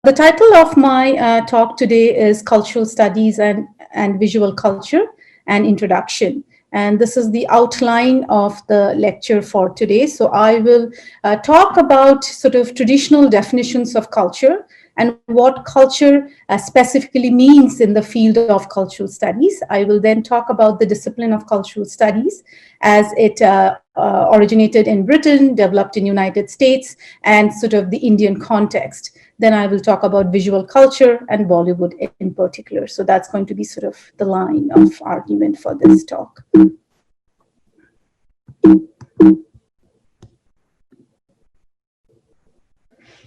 The title of my talk today is Cultural Studies and Visual Culture, an Introduction. And this is the outline of the lecture for today. So I will talk about sort of traditional definitions of culture and what culture specifically means in the field of cultural studies. I will then talk about the discipline of cultural studies as it originated in Britain, developed in United States, and sort of the Indian context. Then I will talk about visual culture and Bollywood in particular. So that's going to be sort of the line of argument for this talk.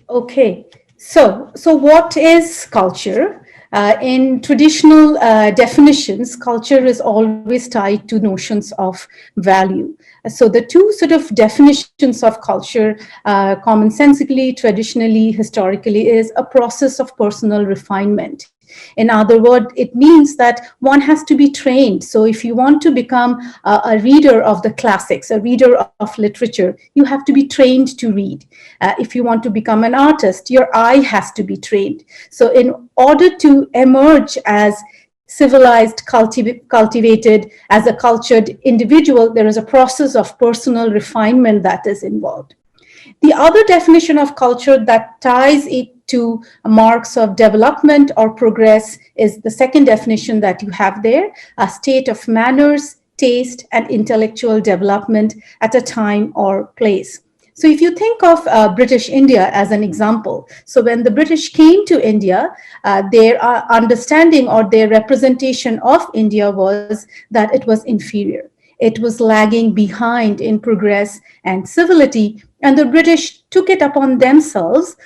Okay, so what is culture? In traditional definitions, culture is always tied to notions of value. So the two sort of definitions of culture, commonsensically, traditionally, historically, is a process of personal refinement. In other words, it means that one has to be trained. So if you want to become a reader of the classics, a reader of literature, you have to be trained to read. If you want to become an artist, your eye has to be trained. So in order to emerge as civilized, cultivated, as a cultured individual, there is a process of personal refinement that is involved. The other definition of culture that ties it to marks of development or progress is the second definition that you have there, a state of manners, taste, and intellectual development at a time or place. So if you think of British India as an example, so when the British came to India, their understanding or their representation of India was that it was inferior. It was lagging behind in progress and civility, and the British took it upon themselves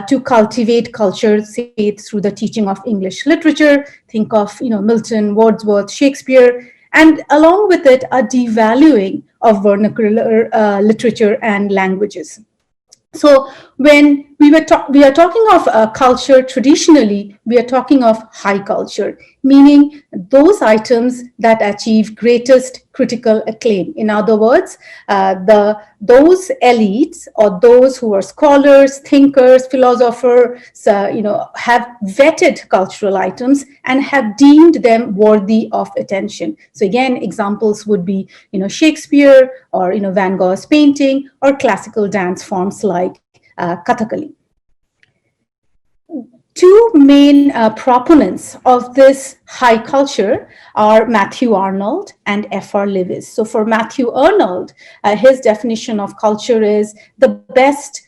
to cultivate culture, say through the teaching of English literature. Think of Milton, Wordsworth, Shakespeare, and along with it, a devaluing of vernacular literature and languages. So when we are talking of culture traditionally, we are talking of high culture, meaning those items that achieve greatest critical acclaim. In other words, those elites or those who are scholars, thinkers, philosophers, have vetted cultural items and have deemed them worthy of attention. So again, examples would be, Shakespeare or, Van Gogh's painting or classical dance forms like Kathakali. Two main proponents of this high culture are Matthew Arnold and F.R. Lewis. So for Matthew Arnold, his definition of culture is the best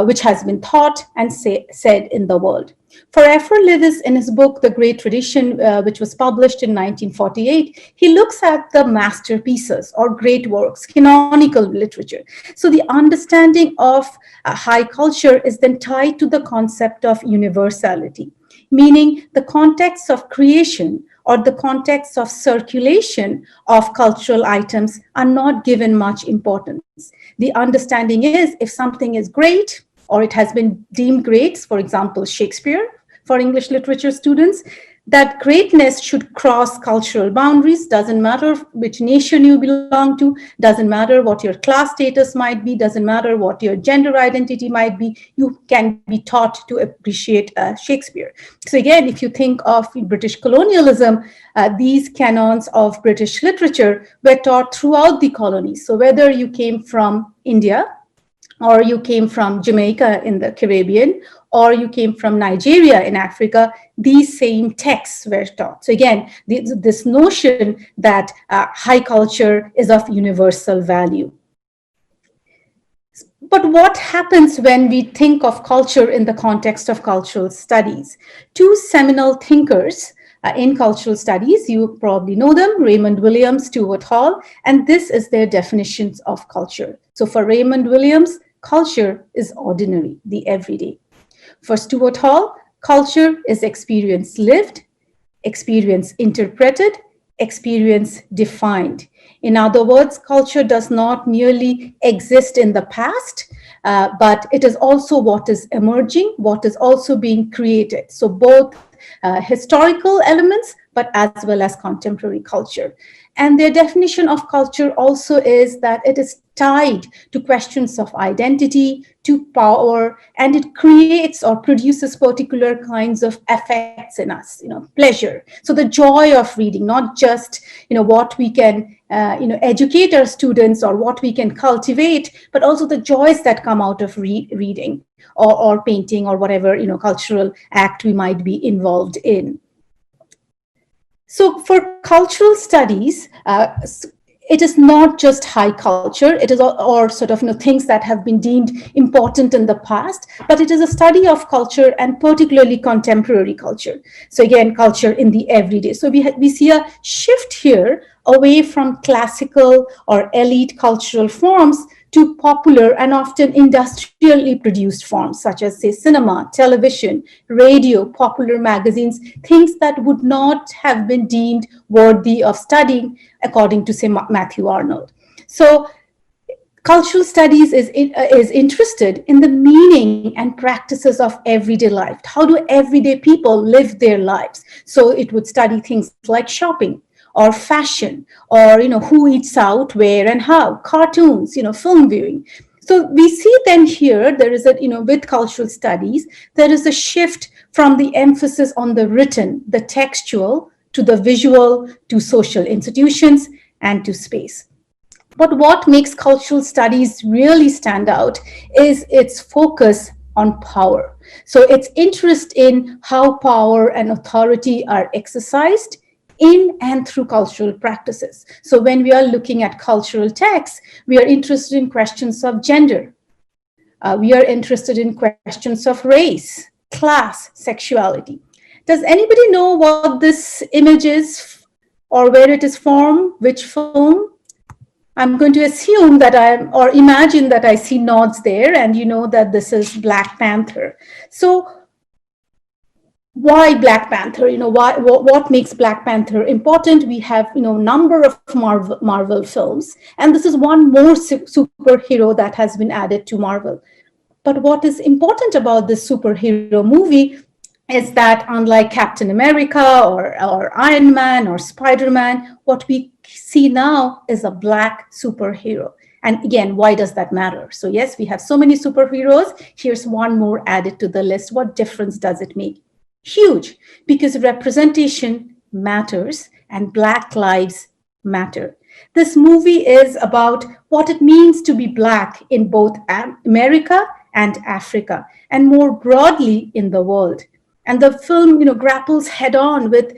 which has been thought and said in the world. For F.R. Lewis, in his book, The Great Tradition, which was published in 1948, he looks at the masterpieces or great works, canonical literature. So the understanding of high culture is then tied to the concept of universality, meaning the context of creation or the context of circulation of cultural items are not given much importance. The understanding is if something is great, or it has been deemed great, for example, Shakespeare, for English literature students, that greatness should cross cultural boundaries, doesn't matter which nation you belong to, doesn't matter what your class status might be, doesn't matter what your gender identity might be, you can be taught to appreciate Shakespeare. So again, if you think of British colonialism, these canons of British literature were taught throughout the colonies. So whether you came from India, or you came from Jamaica in the Caribbean, or you came from Nigeria in Africa, these same texts were taught. So again, this notion that high culture is of universal value. But what happens when we think of culture in the context of cultural studies? Two seminal thinkers in cultural studies, you probably know them, Raymond Williams, Stuart Hall, and this is their definitions of culture. So for Raymond Williams, culture is ordinary, the everyday. For Stuart Hall, culture is experience lived, experience interpreted, experience defined. In other words, culture does not merely exist in the past, but it is also what is emerging, what is also being created. So both historical elements, but as well as contemporary culture. And their definition of culture also is that it is tied to questions of identity, to power, and it creates or produces particular kinds of effects in us, pleasure. So the joy of reading, not just, what we can, educate our students or what we can cultivate, but also the joys that come out of reading or painting or whatever, cultural act we might be involved in. So for cultural studies, it is not just high culture, it is or sort of things that have been deemed important in the past, but it is a study of culture and particularly contemporary culture. So again, culture in the everyday. So we see a shift here away from classical or elite cultural forms to popular and often industrially produced forms, such as, say, cinema, television, radio, popular magazines, things that would not have been deemed worthy of studying, according to, say, Matthew Arnold. So cultural studies is interested in the meaning and practices of everyday life. How do everyday people live their lives? So it would study things like shopping, or fashion, or who eats out, where and how, cartoons, film viewing. So we see then here there is a, with cultural studies, there is a shift from the emphasis on the written, the textual, to the visual, to social institutions, and to space. But what makes cultural studies really stand out is its focus on power. So its interest in how power and authority are exercised in and through cultural practices. So when we are looking at cultural texts, we are interested in questions of gender. We are interested in questions of race, class, sexuality. Does anybody know what this image is or where it is from, which film? I'm going to assume that or imagine that I see nods there, and you know that this is Black Panther. So why Black Panther? What makes Black Panther important? We have, number of Marvel films, and this is one more superhero that has been added to Marvel. But what is important about this superhero movie is that unlike Captain America or Iron Man or Spider-Man, what we see now is a Black superhero. And again, why does that matter? So yes, we have so many superheroes. Here's one more added to the list. What difference does it make? Huge, because representation matters and Black lives matter. This movie is about what it means to be Black in both America and Africa, and more broadly in the world. And the film, grapples head on with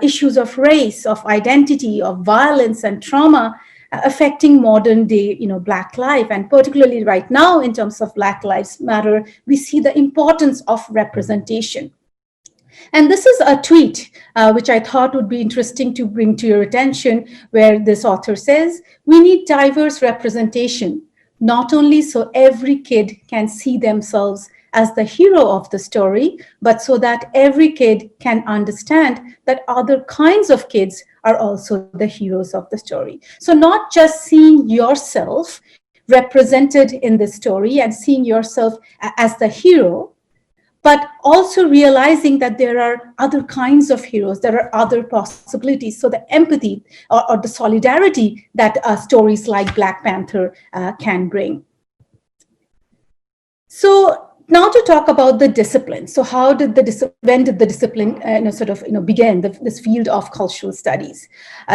issues of race, of identity, of violence and trauma affecting modern day, Black life. And particularly right now, in terms of Black Lives Matter, we see the importance of representation. And this is a tweet, which I thought would be interesting to bring to your attention, where this author says, we need diverse representation, not only so every kid can see themselves as the hero of the story, but so that every kid can understand that other kinds of kids are also the heroes of the story. So not just seeing yourself represented in the story and seeing yourself as the hero, but also realizing that there are other kinds of heroes, there are other possibilities. So the empathy or the solidarity that stories like Black Panther can bring. So now to talk about the discipline. So when did the discipline begin, this field of cultural studies?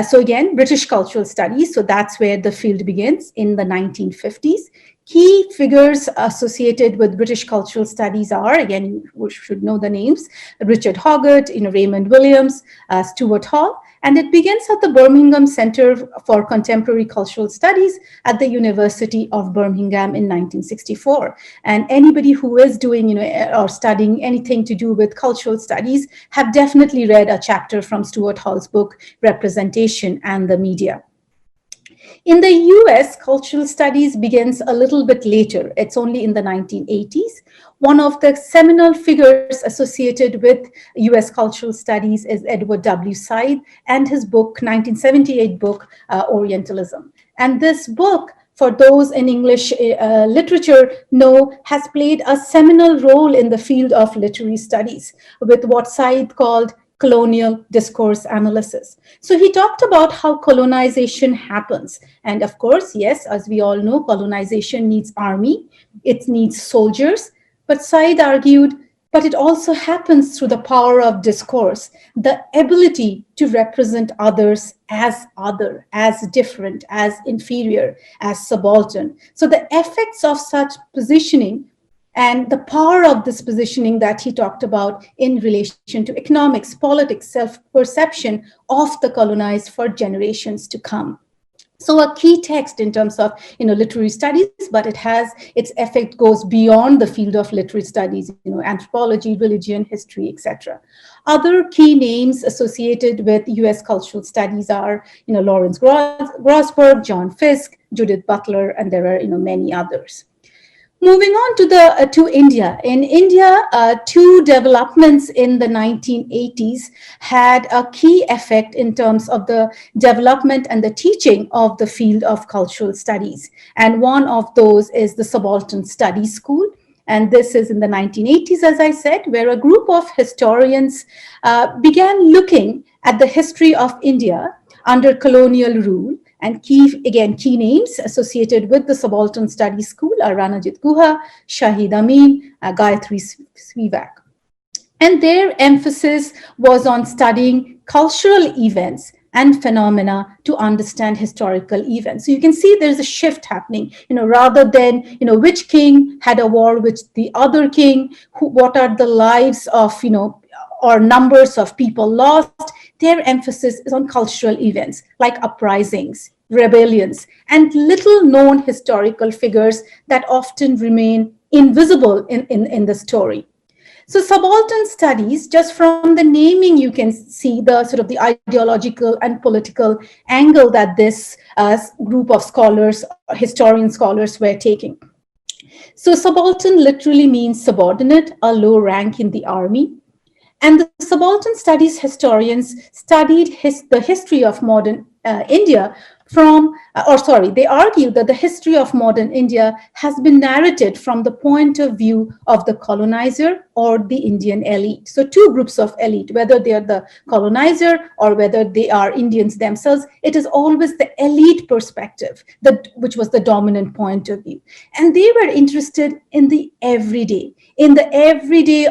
So again, British cultural studies. So that's where the field begins in the 1950s. Key figures associated with British cultural studies are, again, you should know the names, Richard Hoggart, Raymond Williams, Stuart Hall, and it begins at the Birmingham Center for Contemporary Cultural Studies at the University of Birmingham in 1964. And anybody who is doing, or studying anything to do with cultural studies have definitely read a chapter from Stuart Hall's book, Representation and the Media. In the US, cultural studies begins a little bit later. It's only in the 1980s. One of the seminal figures associated with US cultural studies is Edward W. Said and his book, 1978 book, Orientalism. And this book, for those in English literature know, has played a seminal role in the field of literary studies with what Said called colonial discourse analysis. So he talked about how colonization happens. And of course, yes, as we all know, colonization needs army, it needs soldiers. But Said argued, but it also happens through the power of discourse, the ability to represent others, as different, as inferior, as subaltern. So the effects of such positioning and the power of this positioning that he talked about in relation to economics, politics, self-perception of the colonized for generations to come. So a key text in terms of literary studies, but it has its effect goes beyond the field of literary studies, anthropology, religion, history, etc. Other key names associated with U.S. cultural studies are Lawrence Grossberg, John Fiske, Judith Butler, and there are many others. Moving on to India. In India, two developments in the 1980s had a key effect in terms of the development and the teaching of the field of cultural studies. And one of those is the Subaltern Studies School. And this is in the 1980s, as I said, where a group of historians began looking at the history of India under colonial rule. And key names associated with the Subaltern Studies School are Ranajit Guha, Shahid Amin, Gayatri Spivak. And their emphasis was on studying cultural events and phenomena to understand historical events. So you can see there's a shift happening, rather than, which king had a war with the other king, what are the lives of, or numbers of people lost. Their emphasis is on cultural events like uprisings, rebellions, and little known historical figures that often remain invisible in the story. So subaltern studies, just from the naming, you can see the sort of the ideological and political angle that this group of scholars, historian scholars were taking. So subaltern literally means subordinate, a low rank in the army. And the subaltern studies historians studied the history of modern India they argue that the history of modern India has been narrated from the point of view of the colonizer or the Indian elite. So two groups of elite, whether they are the colonizer or whether they are Indians themselves, it is always the elite perspective, which was the dominant point of view. And they were interested in the everyday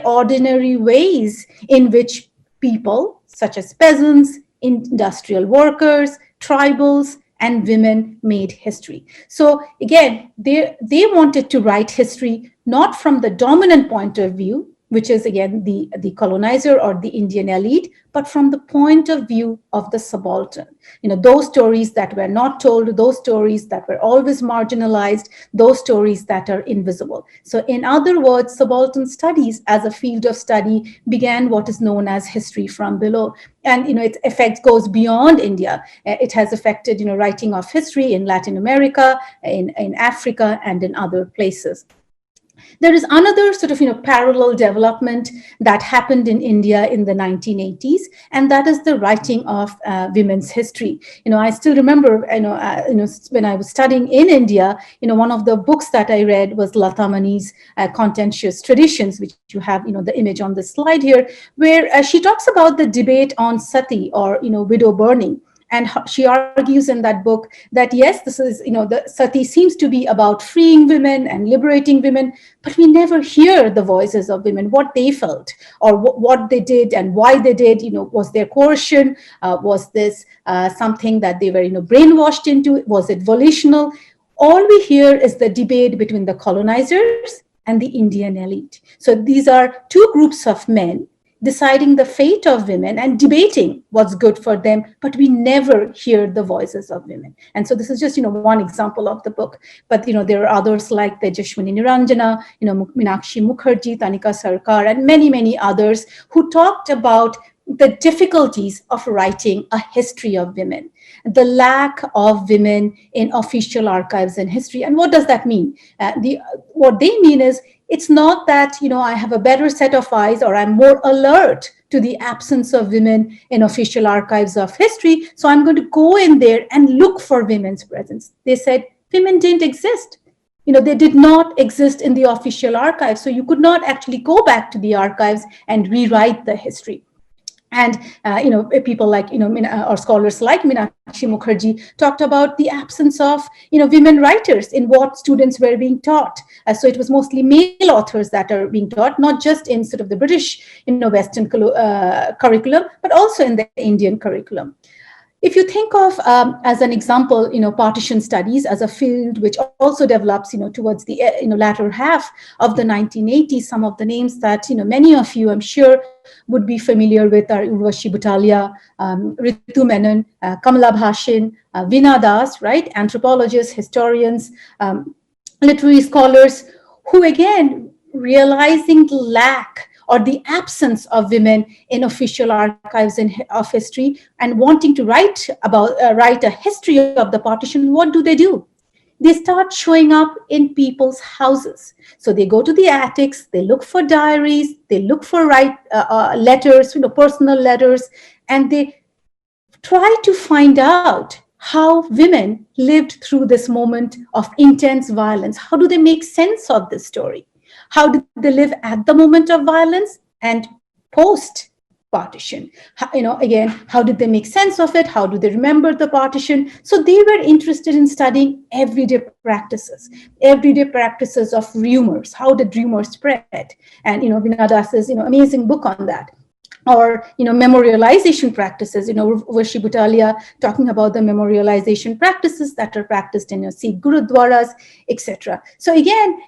ordinary ways in which people, such as peasants, industrial workers, tribals, and women made history. So again, they wanted to write history not from the dominant point of view, which is again the colonizer or the Indian elite, but from the point of view of the subaltern. Those stories that were not told, those stories that were always marginalized, those stories that are invisible. So in other words, subaltern studies as a field of study began what is known as history from below. And its effect goes beyond India. It has affected writing of history in Latin America, in Africa, and in other places. There is another sort of parallel development that happened in India in the 1980s, and that is the writing of women's history. I still remember when I was studying in India, one of the books that I read was Lata Mani's Contentious Traditions, which you have the image on the slide here, where she talks about the debate on sati or widow burning. And she argues in that book that, yes, this is, the sati seems to be about freeing women and liberating women, but we never hear the voices of women, what they felt or what they did and why they did. Was there coercion? Was this something that they were, brainwashed into? Was it volitional? All we hear is the debate between the colonizers and the Indian elite. So these are two groups of men deciding the fate of women and debating what's good for them, but we never hear the voices of women. And so this is just, one example of the book. But, there are others like Tejaswini Niranjana, Meenakshi Mukherjee, Tanika Sarkar, and many, many others who talked about the difficulties of writing a history of women, the lack of women in official archives and history. And what does that mean? What they mean is, it's not that, I have a better set of eyes or I'm more alert to the absence of women in official archives of history, so I'm going to go in there and look for women's presence. They said women didn't exist. They did not exist in the official archives, so you could not actually go back to the archives and rewrite the history. And people like or scholars like Meenakshi Mukherjee talked about the absence of women writers in what students were being taught. So it was mostly male authors that are being taught, not just in sort of the British Western curriculum, but also in the Indian curriculum. If you think of, as an example, partition studies as a field which also develops, towards the latter half of the 1980s, some of the names that many of you, I'm sure, would be familiar with are Urvashi Butalia, Ritu Menon, Kamala Bhashin, Veena Das, right? Anthropologists, historians, literary scholars, who again, realizing the lack or the absence of women in official archives of history and wanting to write a history of the partition, what do? They start showing up in people's houses. So they go to the attics, they look for diaries, they look for letters, personal letters, and they try to find out how women lived through this moment of intense violence. How do they make sense of this story? How did they live at the moment of violence and post partition? Again, how did they make sense of it? How do they remember the partition? So they were interested in studying everyday practices of rumors. How did rumors spread? And Veena Das's amazing book on that. Or memorialization practices. Urvashi Butalia talking about the memorialization practices that are practiced in Sikh gurudwaras, etc. So again,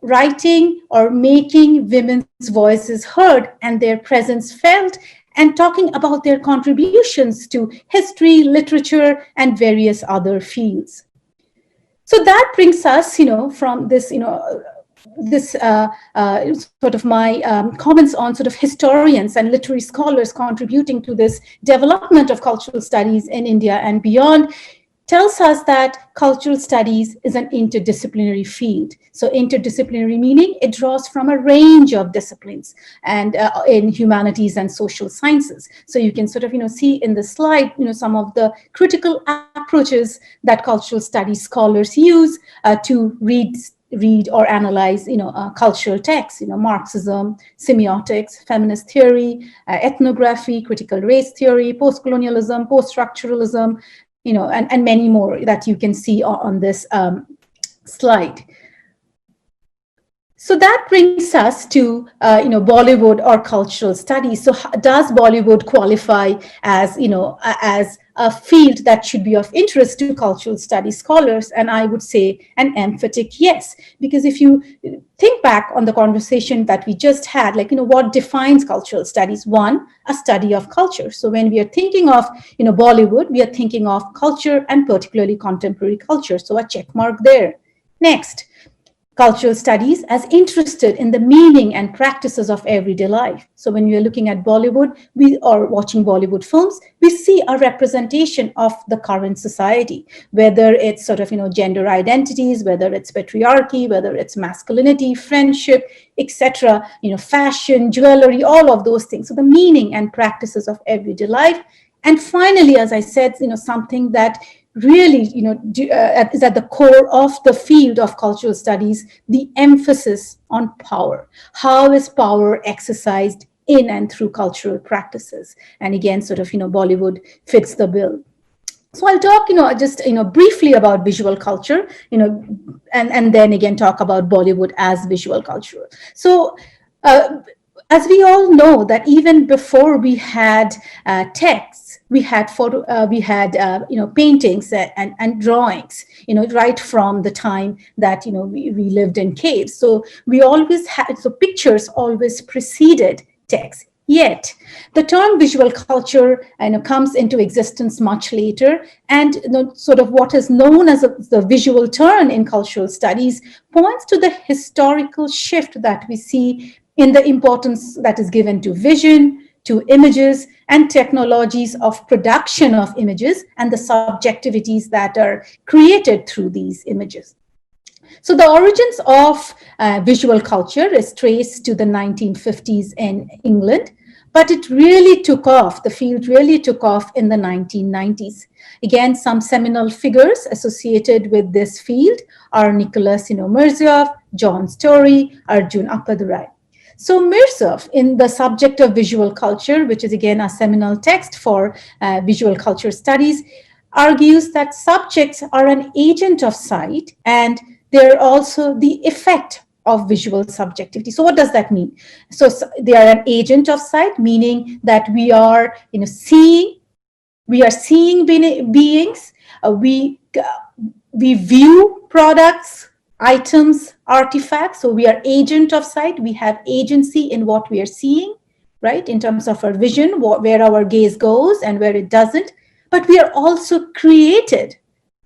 writing or making women's voices heard and their presence felt, and talking about their contributions to history, literature, and various other fields. So that brings us, from this, this sort of my comments on sort of historians and literary scholars contributing to this development of cultural studies in India and beyond, tells us that cultural studies is an interdisciplinary field. So interdisciplinary meaning it draws from a range of disciplines and in humanities and social sciences. So you can sort of see in the slide some of the critical approaches that cultural studies scholars use to read or analyze, cultural texts, Marxism, semiotics, feminist theory, ethnography, critical race theory, post-colonialism, post-structuralism, and many more that you can see on this slide. So that brings us to, Bollywood or cultural studies. So does Bollywood qualify as, as a field that should be of interest to cultural studies scholars? And I would say an emphatic yes, because if you think back on the conversation that we just had, what defines cultural studies? One, a study of culture. So when we are thinking of, Bollywood, we are thinking of culture and particularly contemporary culture. So a check mark there. Next, cultural studies as interested in the meaning and practices of everyday life. So when we are looking at Bollywood, we are watching Bollywood films, we see a representation of the current society, whether it's sort of, gender identities, whether it's patriarchy, whether it's masculinity, friendship, etc., fashion, jewelry, all of those things. So the meaning and practices of everyday life. And finally, as I said, something that really, is at the core of the field of cultural studies, the emphasis on power. How is power exercised in and through cultural practices? And again, sort of, Bollywood fits the bill. So I'll talk, just, briefly about visual culture, and then again talk about Bollywood as visual culture. So, as we all know that even before we had texts, we had paintings and drawings, right from the time that we lived in caves. So we always had, so pictures always preceded text. Yet the term visual culture comes into existence much later, and sort of what is known as the visual turn in cultural studies points to the historical shift that we see in the importance that is given to vision, to images, and technologies of production of images, and the subjectivities that are created through these images. So the origins of visual culture is traced to the 1950s in England, but it really took off, the field really took off in the 1990s. Again, some seminal figures associated with this field are Nicholas Mirziev, John Story, Arjun Appadurai. So Mirzov, in The Subject of Visual Culture, which is again a seminal text for visual culture studies, argues that subjects are an agent of sight and they're also the effect of visual subjectivity. So what does that mean? So they are an agent of sight, meaning that we are, seeing beings. We view products, items, artifacts. So we are agent of sight. We have agency in what we are seeing, right? In terms of our vision, where our gaze goes and where it doesn't. But we are also created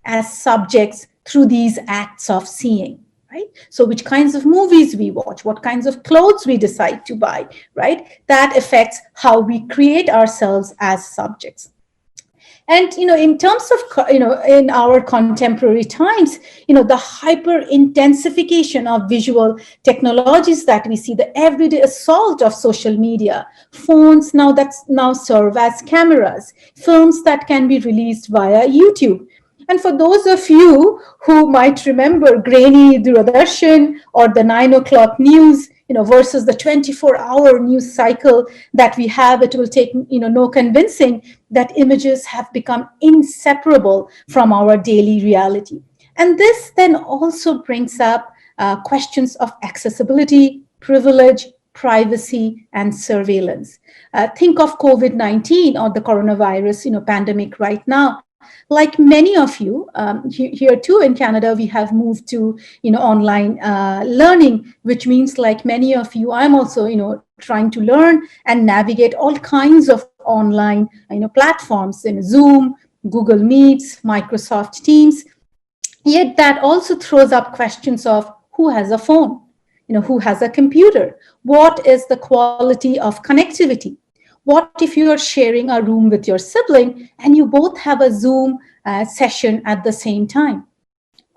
as subjects through these acts of seeing, right? So which kinds of movies we watch, what kinds of clothes we decide to buy, right? That affects how we create ourselves as subjects. And, in terms of, in our contemporary times, the hyper intensification of visual technologies that we see, the everyday assault of social media, phones now serve as cameras, films that can be released via YouTube. And for those of you who might remember grainy Doordarshan or the 9 o'clock news, versus the 24-hour news cycle that we have, it will take, no convincing that images have become inseparable from our daily reality. And this then also brings up questions of accessibility, privilege, privacy, and surveillance. Think of COVID-19 or the coronavirus, pandemic right now. Like many of you, here too in Canada, we have moved to, online learning, which means like many of you, I'm also, trying to learn and navigate all kinds of online, platforms in Zoom, Google Meets, Microsoft Teams. Yet that also throws up questions of who has a phone, who has a computer, what is the quality of connectivity? What if you are sharing a room with your sibling and you both have a Zoom session at the same time?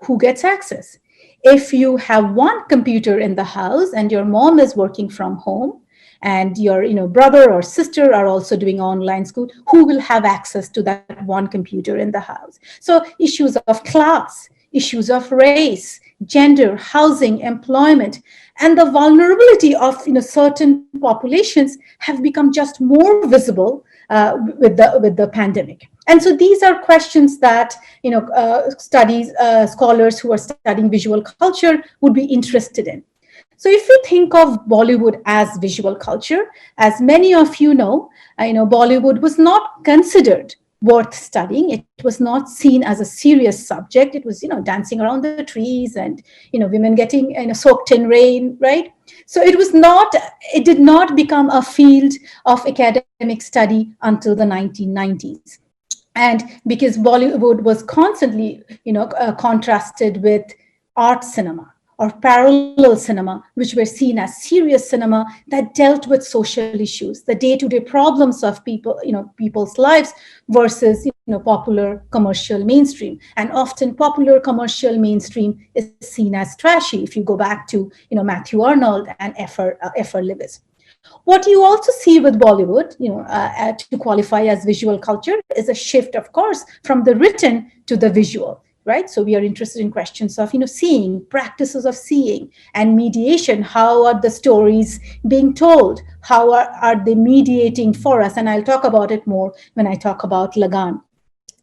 Who gets access? If you have one computer in the house and your mom is working from home and your brother or sister are also doing online school, who will have access to that one computer in the house? So issues of class, issues of race, gender, housing, employment, and the vulnerability of certain populations have become just more visible with the pandemic. And so these are questions that scholars who are studying visual culture would be interested in. So if you think of Bollywood as visual culture, as many of you know, Bollywood was not considered worth studying. It was not seen as a serious subject. It was, dancing around the trees and, women getting soaked in rain, right? So it did not become a field of academic study until the 1990s. And because Bollywood was constantly, contrasted with art cinema or parallel cinema, which were seen as serious cinema that dealt with social issues, the day-to-day problems of people, people's lives versus, popular commercial mainstream. And often popular commercial mainstream is seen as trashy if you go back to, Matthew Arnold and F.R. Lewis. What you also see with Bollywood, to qualify as visual culture, is a shift, of course, from the written to the visual. Right? So we are interested in questions of, seeing, practices of seeing and mediation. How are the stories being told? How are they mediating for us? And I'll talk about it more when I talk about Lagaan.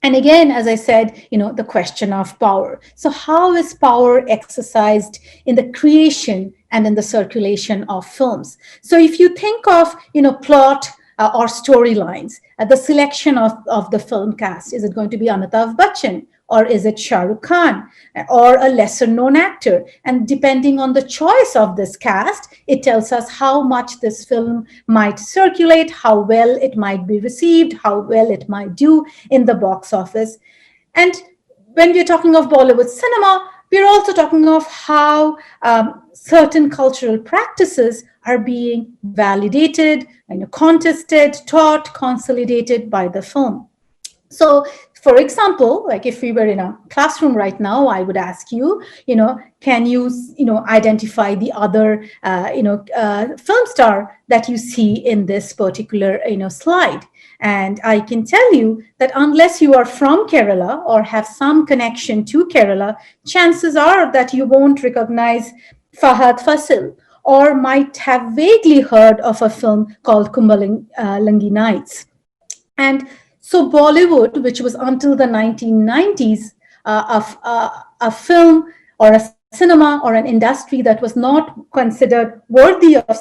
And again, as I said, the question of power. So how is power exercised in the creation and in the circulation of films? So if you think of, plot or storylines, the selection of the film cast, is it going to be Amitabh Bachchan? Or is it Shah Rukh Khan or a lesser known actor? And depending on the choice of this cast, it tells us how much this film might circulate, how well it might be received, how well it might do in the box office. And when we're talking of Bollywood cinema, we're also talking of how certain cultural practices are being validated, contested, taught, consolidated by the film. So, for example, like if we were in a classroom right now, I would ask you, can you, identify the other, film star that you see in this particular, slide? And I can tell you that unless you are from Kerala or have some connection to Kerala, chances are that you won't recognize Fahad Fasil or might have vaguely heard of a film called Kumbalangi Nights. And so Bollywood, which was until the 1990s a film or a cinema or an industry that was not considered worthy of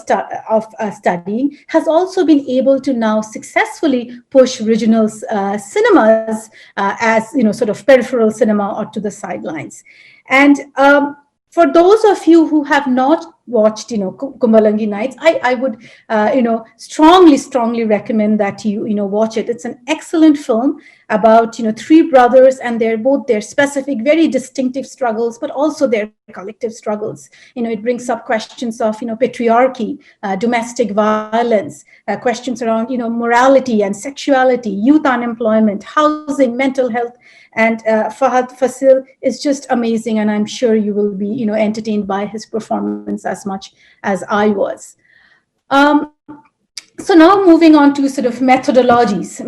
studying, has also been able to now successfully push regional cinemas as sort of peripheral cinema or to the sidelines. And for those of you who have not watched, Kumbalangi Nights, I would, strongly recommend that you watch it. It's an excellent film about, three brothers and their specific, very distinctive struggles, but also their collective struggles. It brings up questions of, patriarchy, domestic violence, questions around, morality and sexuality, youth unemployment, housing, mental health. And Fahad Fasil is just amazing, and I'm sure you will be, entertained by his performance as much as I was. So now moving on to sort of methodologies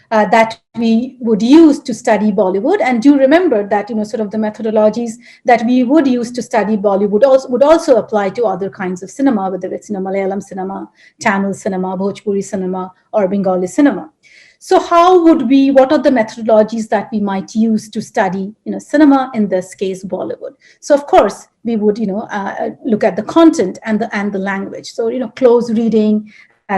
that we would use to study Bollywood. And do remember that, sort of the methodologies that we would use to study Bollywood would also apply to other kinds of cinema, whether it's, Malayalam cinema, Tamil cinema, Bhojpuri cinema, or Bengali cinema. So what are the methodologies that we might use to study, cinema, in this case, Bollywood? So of course, we would, look at the content and the language. So, close reading,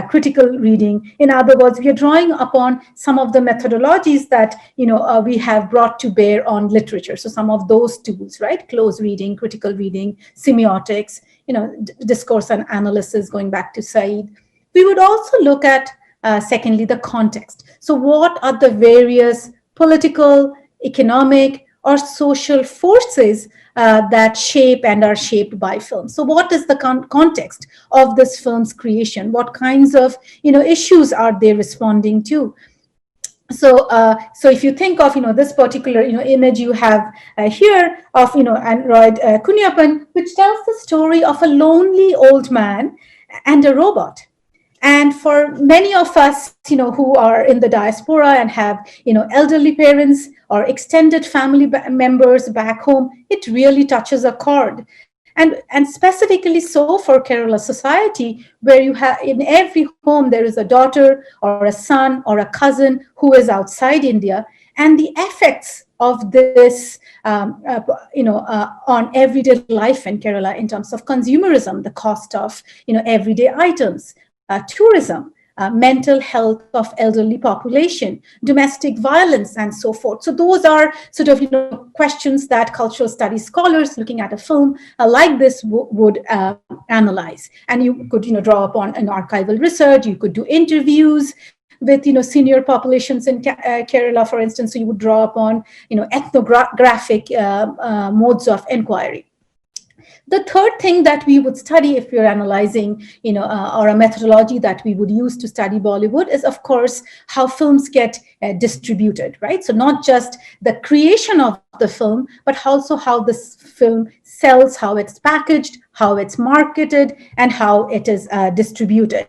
critical reading. In other words, we are drawing upon some of the methodologies that, we have brought to bear on literature. So some of those tools, right? Close reading, critical reading, semiotics, discourse and analysis, going back to Said. We would also look at, secondly, the context. So what are the various political, economic, or social forces that shape and are shaped by film? So what is the context of this film's creation? What kinds of issues are they responding to? So, so if you think of this particular image you have here of Android Kunyapan, which tells the story of a lonely old man and a robot. And for many of us, who are in the diaspora and have, elderly parents or extended family members back home, it really touches a chord. And specifically so for Kerala society, where you have in every home, there is a daughter or a son or a cousin who is outside India. And the effects of this, on everyday life in Kerala in terms of consumerism, the cost of, everyday items, tourism, mental health of elderly population, domestic violence, and so forth. So those are sort of questions that cultural studies scholars looking at a film like this would analyze. And you could draw upon an archival research. You could do interviews with senior populations in Kerala, for instance. So you would draw upon ethnographic modes of inquiry. The third thing that we would study if we're analyzing, or a methodology that we would use to study Bollywood is, of course, how films get distributed, right? So not just the creation of the film, but also how this film sells, how it's packaged, how it's marketed, and how it is distributed.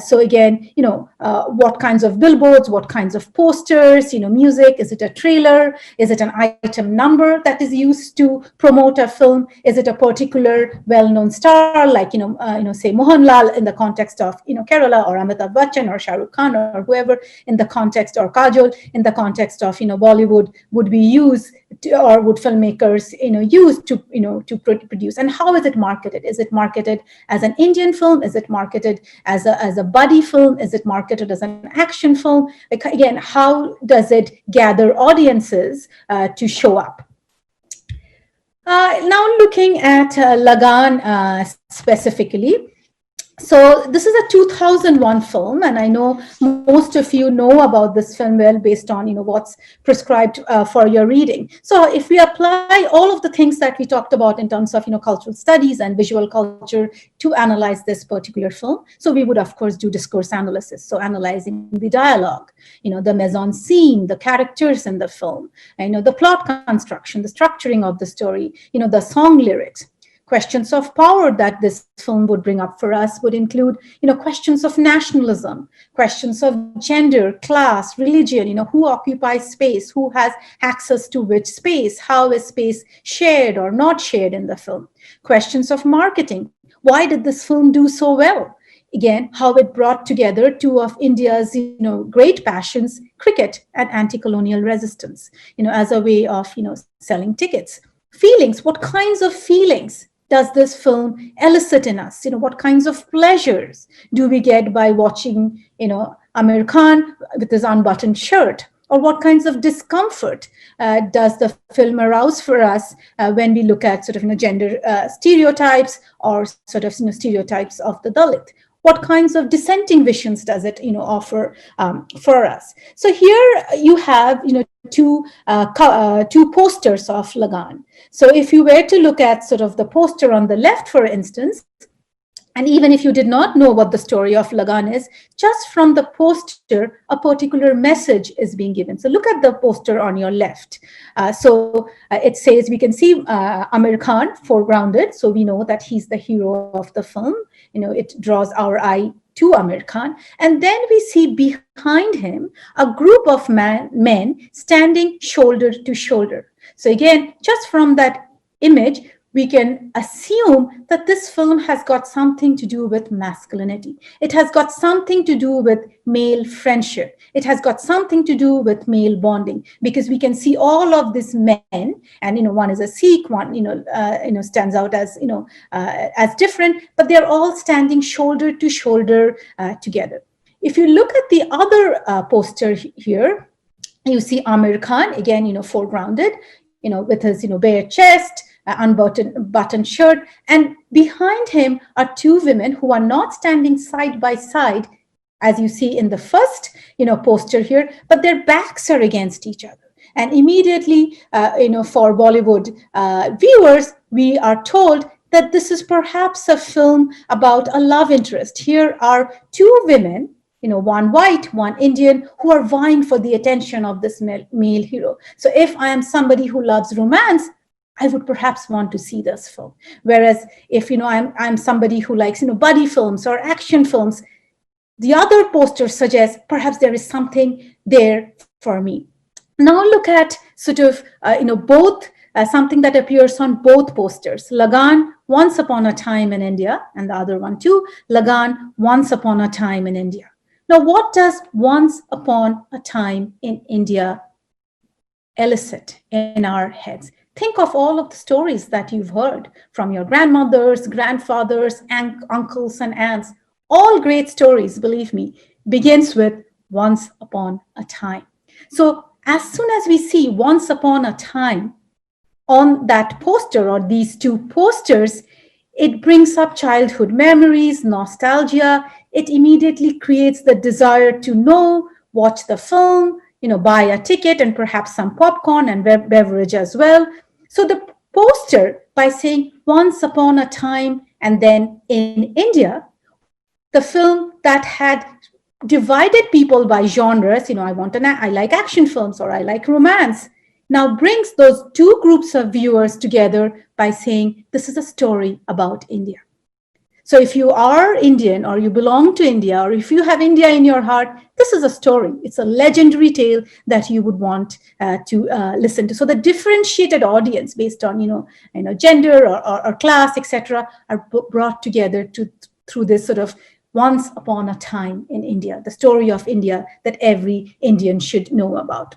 So again, what kinds of billboards, what kinds of posters, music, is it a trailer? Is it an item number that is used to promote a film? Is it a particular well-known star, like, say Mohanlal in the context of, Kerala, or Amitabh Bachchan or Shah Rukh Khan or whoever in the context, or Kajol in the context of, Bollywood would be used or would filmmakers, use to produce? And how is it marketed? Is it marketed as an Indian film? Is it marketed as a buddy film? Is it marketed as an action film? Like, again, how does it gather audiences to show up? Now looking at Lagaan specifically. So this is a 2001 film, and I know most of you know about this film well based on what's prescribed for your reading. So if we apply all of the things that we talked about in terms of cultural studies and visual culture to analyze this particular film, so we would of course do discourse analysis. So analyzing the dialogue, the mise-en-scene, the characters in the film, the plot construction, the structuring of the story, the song lyrics. Questions of power that this film would bring up for us would include, questions of nationalism, questions of gender, class, religion, who occupies space, who has access to which space, how is space shared or not shared in the film. Questions of marketing. Why did this film do so well? Again, how it brought together two of India's, great passions, cricket and anti-colonial resistance, as a way of, selling tickets. Feelings, what kinds of feelings does this film elicit in us? What kinds of pleasures do we get by watching, Amir Khan with his unbuttoned shirt? Or what kinds of discomfort does the film arouse for us when we look at sort of, gender stereotypes or sort of, stereotypes of the Dalit? What kinds of dissenting visions does it, offer for us? So here you have, two posters of Lagaan. So if you were to look at sort of the poster on the left, for instance, and even if you did not know what the story of Lagaan is, just from the poster, a particular message is being given. So look at the poster on your left. It says, we can see Amir Khan foregrounded. So we know that he's the hero of the film. It draws our eye to Amir Khan. And then we see behind him a group of men standing shoulder to shoulder. So again, just from that image, we can assume that this film has got something to do with masculinity. It has got something to do with male friendship. It has got something to do with male bonding, because we can see all of these men, and one is a Sikh, one stands out as different, but they're all standing shoulder to shoulder together. If you look at the other poster here, you see Amir Khan again, foregrounded, with his bare chest, unbuttoned shirt, and behind him are two women who are not standing side by side, as you see in the first, poster here, but their backs are against each other. And immediately, for Bollywood viewers, we are told that this is perhaps a film about a love interest. Here are two women, one white, one Indian, who are vying for the attention of this male hero. So if I am somebody who loves romance, I would perhaps want to see this film. Whereas if, I'm somebody who likes, buddy films or action films, the other poster suggests perhaps there is something there for me. Now look at sort of, both, something that appears on both posters. Lagaan, Once Upon a Time in India, and the other one too, Lagaan, Once Upon a Time in India. Now, what does Once Upon a Time in India elicit in our heads? Think of all of the stories that you've heard from your grandmothers, grandfathers, and uncles and aunts. All great stories, believe me, begins with once upon a time. So as soon as we see once upon a time on that poster or these two posters, it brings up childhood memories, nostalgia. It immediately creates the desire to know, watch the film, buy a ticket and perhaps some popcorn and beverage as well. So the poster, by saying Once Upon a Time and then in India, the film that had divided people by genres, I like action films or I like romance, now brings those two groups of viewers together by saying this is a story about India. So if you are Indian or you belong to India, or if you have India in your heart, this is a story. It's a legendary tale that you would want to listen to. So the differentiated audience based on, gender or class, etc., are brought together through this sort of once upon a time in India, the story of India that every Indian should know about.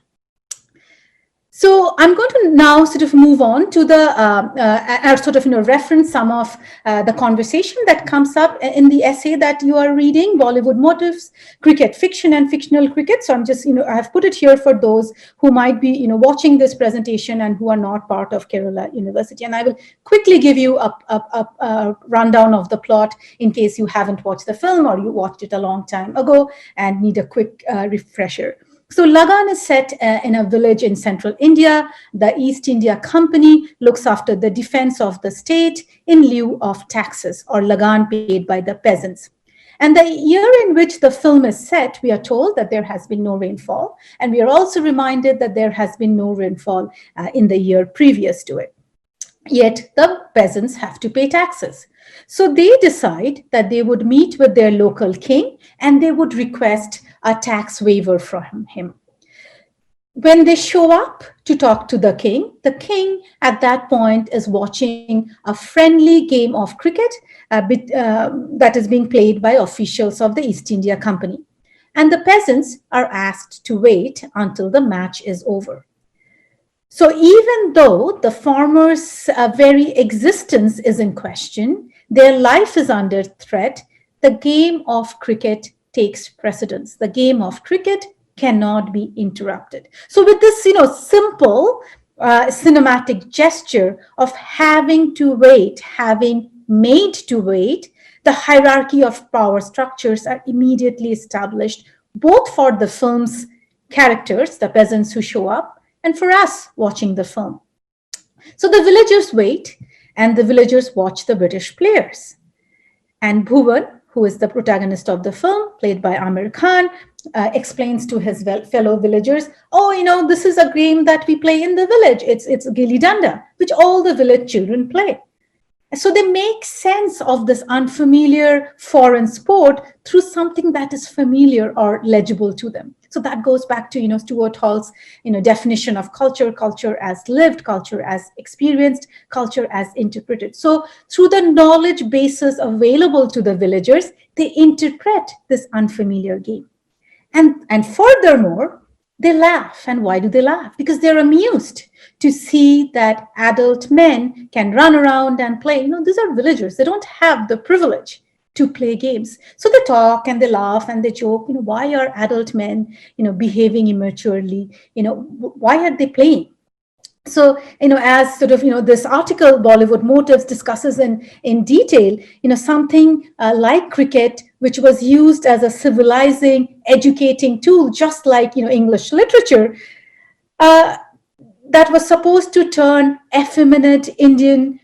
So I'm going to now sort of move on to the reference some of the conversation that comes up in the essay that you are reading, Bollywood Motifs, Cricket Fiction and Fictional Cricket. So I'm just, I have put it here for those who might be, watching this presentation and who are not part of Kerala University. And I will quickly give you a rundown of the plot in case you haven't watched the film or you watched it a long time ago and need a quick refresher. So Lagaan is set in a village in central India. The East India Company looks after the defense of the state in lieu of taxes or Lagaan paid by the peasants. And the year in which the film is set, we are told that there has been no rainfall. And we are also reminded that there has been no rainfall in the year previous to it. Yet the peasants have to pay taxes. So they decide that they would meet with their local king and they would request a tax waiver from him. When they show up to talk to the king at that point is watching a friendly game of cricket that is being played by officials of the East India Company. And the peasants are asked to wait until the match is over. So even though the farmers' very existence is in question, their life is under threat, the game of cricket takes precedence. The game of cricket cannot be interrupted. So with this, simple cinematic gesture of having to wait, having made to wait, the hierarchy of power structures are immediately established, both for the film's characters, the peasants who show up, and for us watching the film. So the villagers wait, and the villagers watch the British players. And Bhuvan, who is the protagonist of the film, played by Amir Khan, explains to his fellow villagers, oh, this is a game that we play in the village. It's Gilli Danda, which all the village children play. So they make sense of this unfamiliar foreign sport through something that is familiar or legible to them. So that goes back to, Stuart Hall's, definition of culture as lived, culture as experienced, culture as interpreted. So through the knowledge bases available to the villagers, they interpret this unfamiliar game. And furthermore, they laugh. And why do they laugh? Because they're amused to see that adult men can run around and play. These are villagers. They don't have the privilege to play games. So they talk and they laugh and they joke. Why are adult men, behaving immaturely? Why are they playing? So, as sort of, this article, Bollywood Motives, discusses in detail, something like cricket, which was used as a civilizing, educating tool, just like, English literature, that was supposed to turn effeminate Indian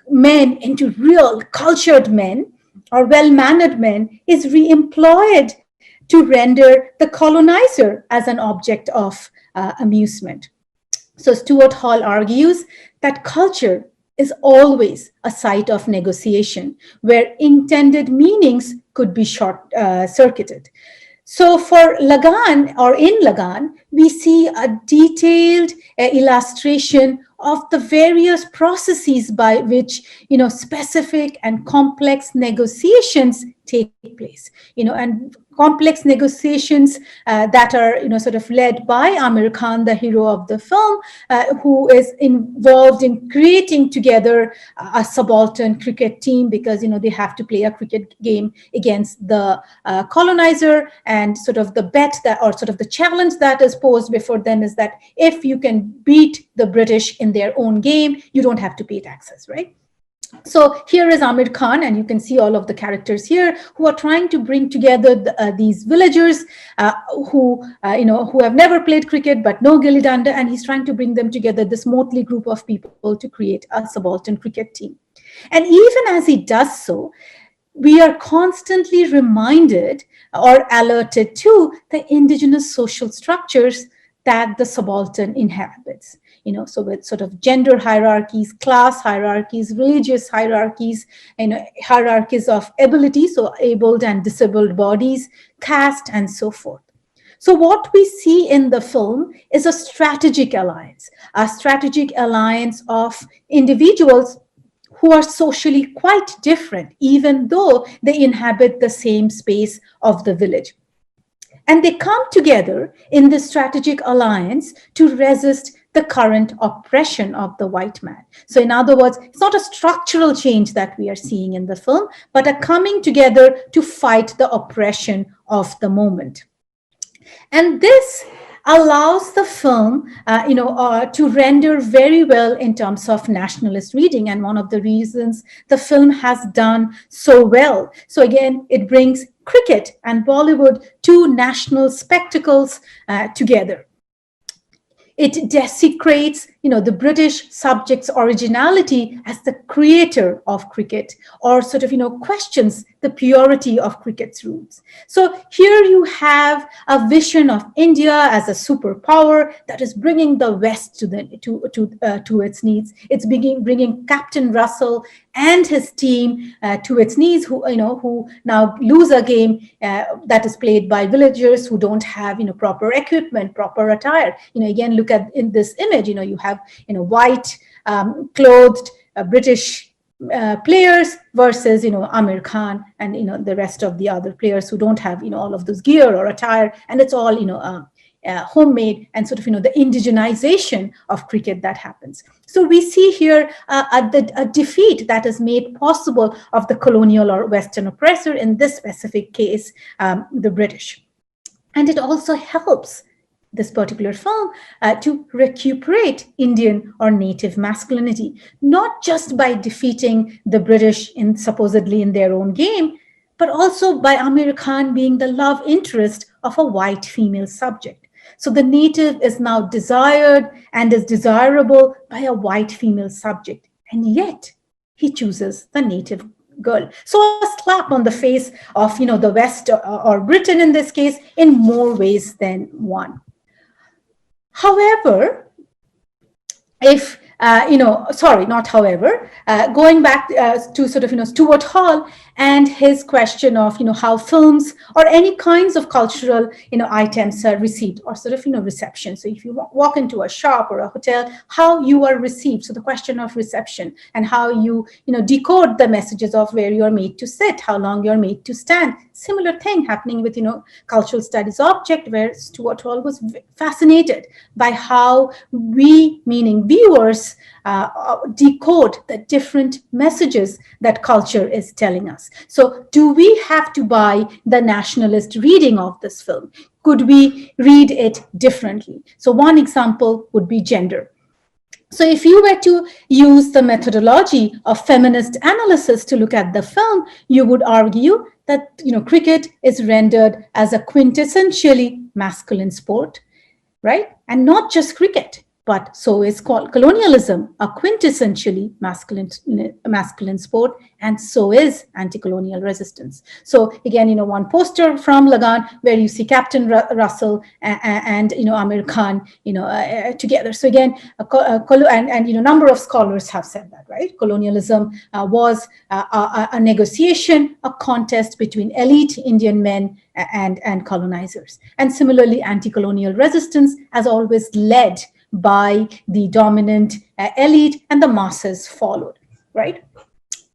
men into real cultured men or well-mannered men, is re-employed to render the colonizer as an object of amusement. So Stuart Hall argues that culture is always a site of negotiation where intended meanings could be short-circuited. So for Lagaan, or in Lagaan, we see a detailed illustration of the various processes by which, specific and complex negotiations take place, and complex negotiations that are, sort of led by Amir Khan, the hero of the film, who is involved in creating together a subaltern cricket team because, they have to play a cricket game against the colonizer. And sort of the bet that, or sort of the challenge that is posed before them is that if you can beat the British in their own game, you don't have to pay taxes, right? So here is Amir Khan, and you can see all of the characters here who are trying to bring together these villagers who have never played cricket but know Gilli Danda, and he's trying to bring them together, this motley group of people, to create a subaltern cricket team. And even as he does so, we are constantly reminded or alerted to the indigenous social structures that the subaltern inhabits. So with sort of gender hierarchies, class hierarchies, religious hierarchies, hierarchies of ability, so abled and disabled bodies, caste, and so forth. So what we see in the film is a strategic alliance of individuals who are socially quite different, even though they inhabit the same space of the village. And they come together in this strategic alliance to resist the current oppression of the white man. So in other words, it's not a structural change that we are seeing in the film, but a coming together to fight the oppression of the moment. And this allows the film, to render very well in terms of nationalist reading, and one of the reasons the film has done so well. So again, it brings cricket and Bollywood, two national spectacles, together. It desecrates the British subject's originality as the creator of cricket, or sort of, questions the purity of cricket's roots. So here you have a vision of India as a superpower that is bringing the West to its needs. It's bringing Captain Russell and his team to its knees, who now lose a game that is played by villagers who don't have proper equipment, proper attire. Again, look at in this image, you have white clothed British players versus Amir Khan and the rest of the other players who don't have all of this gear or attire, and it's all homemade, and sort of the indigenization of cricket that happens. So we see here a defeat that is made possible of the colonial or Western oppressor, in this specific case the British. And it also helps this particular film to recuperate Indian or native masculinity, not just by defeating the British supposedly in their own game, but also by Amir Khan being the love interest of a white female subject. So the native is now desired and is desirable by a white female subject, and yet he chooses the native girl. So a slap on the face of the West or Britain in this case, in more ways than one. However, if going back to sort of Stuart Hall and his question of how films or any kinds of cultural items are received, or sort of reception. So if you walk into a shop or a hotel, how you are received. So the question of reception and how you decode the messages of where you are made to sit, how long you are made to stand. Similar thing happening with cultural studies object, where Stuart Hall was fascinated by how we, meaning viewers, decode the different messages that culture is telling us. So do we have to buy the nationalist reading of this film? Could we read it differently? So one example would be gender. So if you were to use the methodology of feminist analysis to look at the film, you would argue that cricket is rendered as a quintessentially masculine sport, right? And not just cricket, but so is colonialism, a quintessentially masculine sport, and so is anti-colonial resistance. So again, one poster from Lagaan where you see Captain Russell and Amir Khan, together. So again, number of scholars have said that, right? Colonialism was a negotiation, a contest between elite Indian men and colonizers. And similarly, anti-colonial resistance has always led by the dominant elite, and the masses followed, right?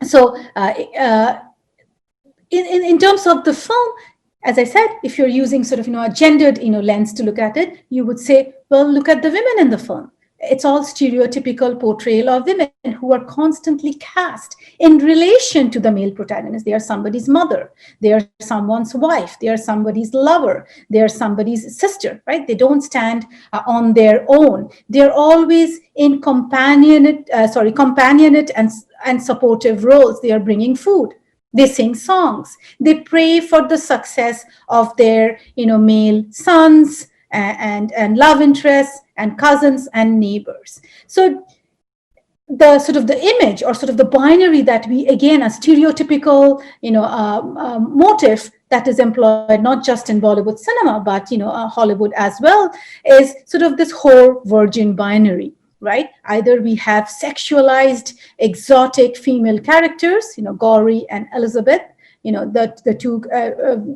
So in terms of the film, as I said, if you're using sort of a gendered lens to look at it, you would say, well, look at the women in the film. It's all stereotypical portrayal of women who are constantly cast in relation to the male protagonist. They are somebody's mother. They are someone's wife. They are somebody's lover. They are somebody's sister, right? They don't stand on their own. They're always in companionate and supportive roles. They are bringing food. They sing songs. They pray for the success of their, male sons and love interests and cousins and neighbors. So the sort of the image or sort of the binary that we, again, a stereotypical, motive that is employed not just in Bollywood cinema, but, Hollywood as well, is sort of this whore virgin binary, right? Either we have sexualized, exotic female characters, Gauri and Elizabeth, the two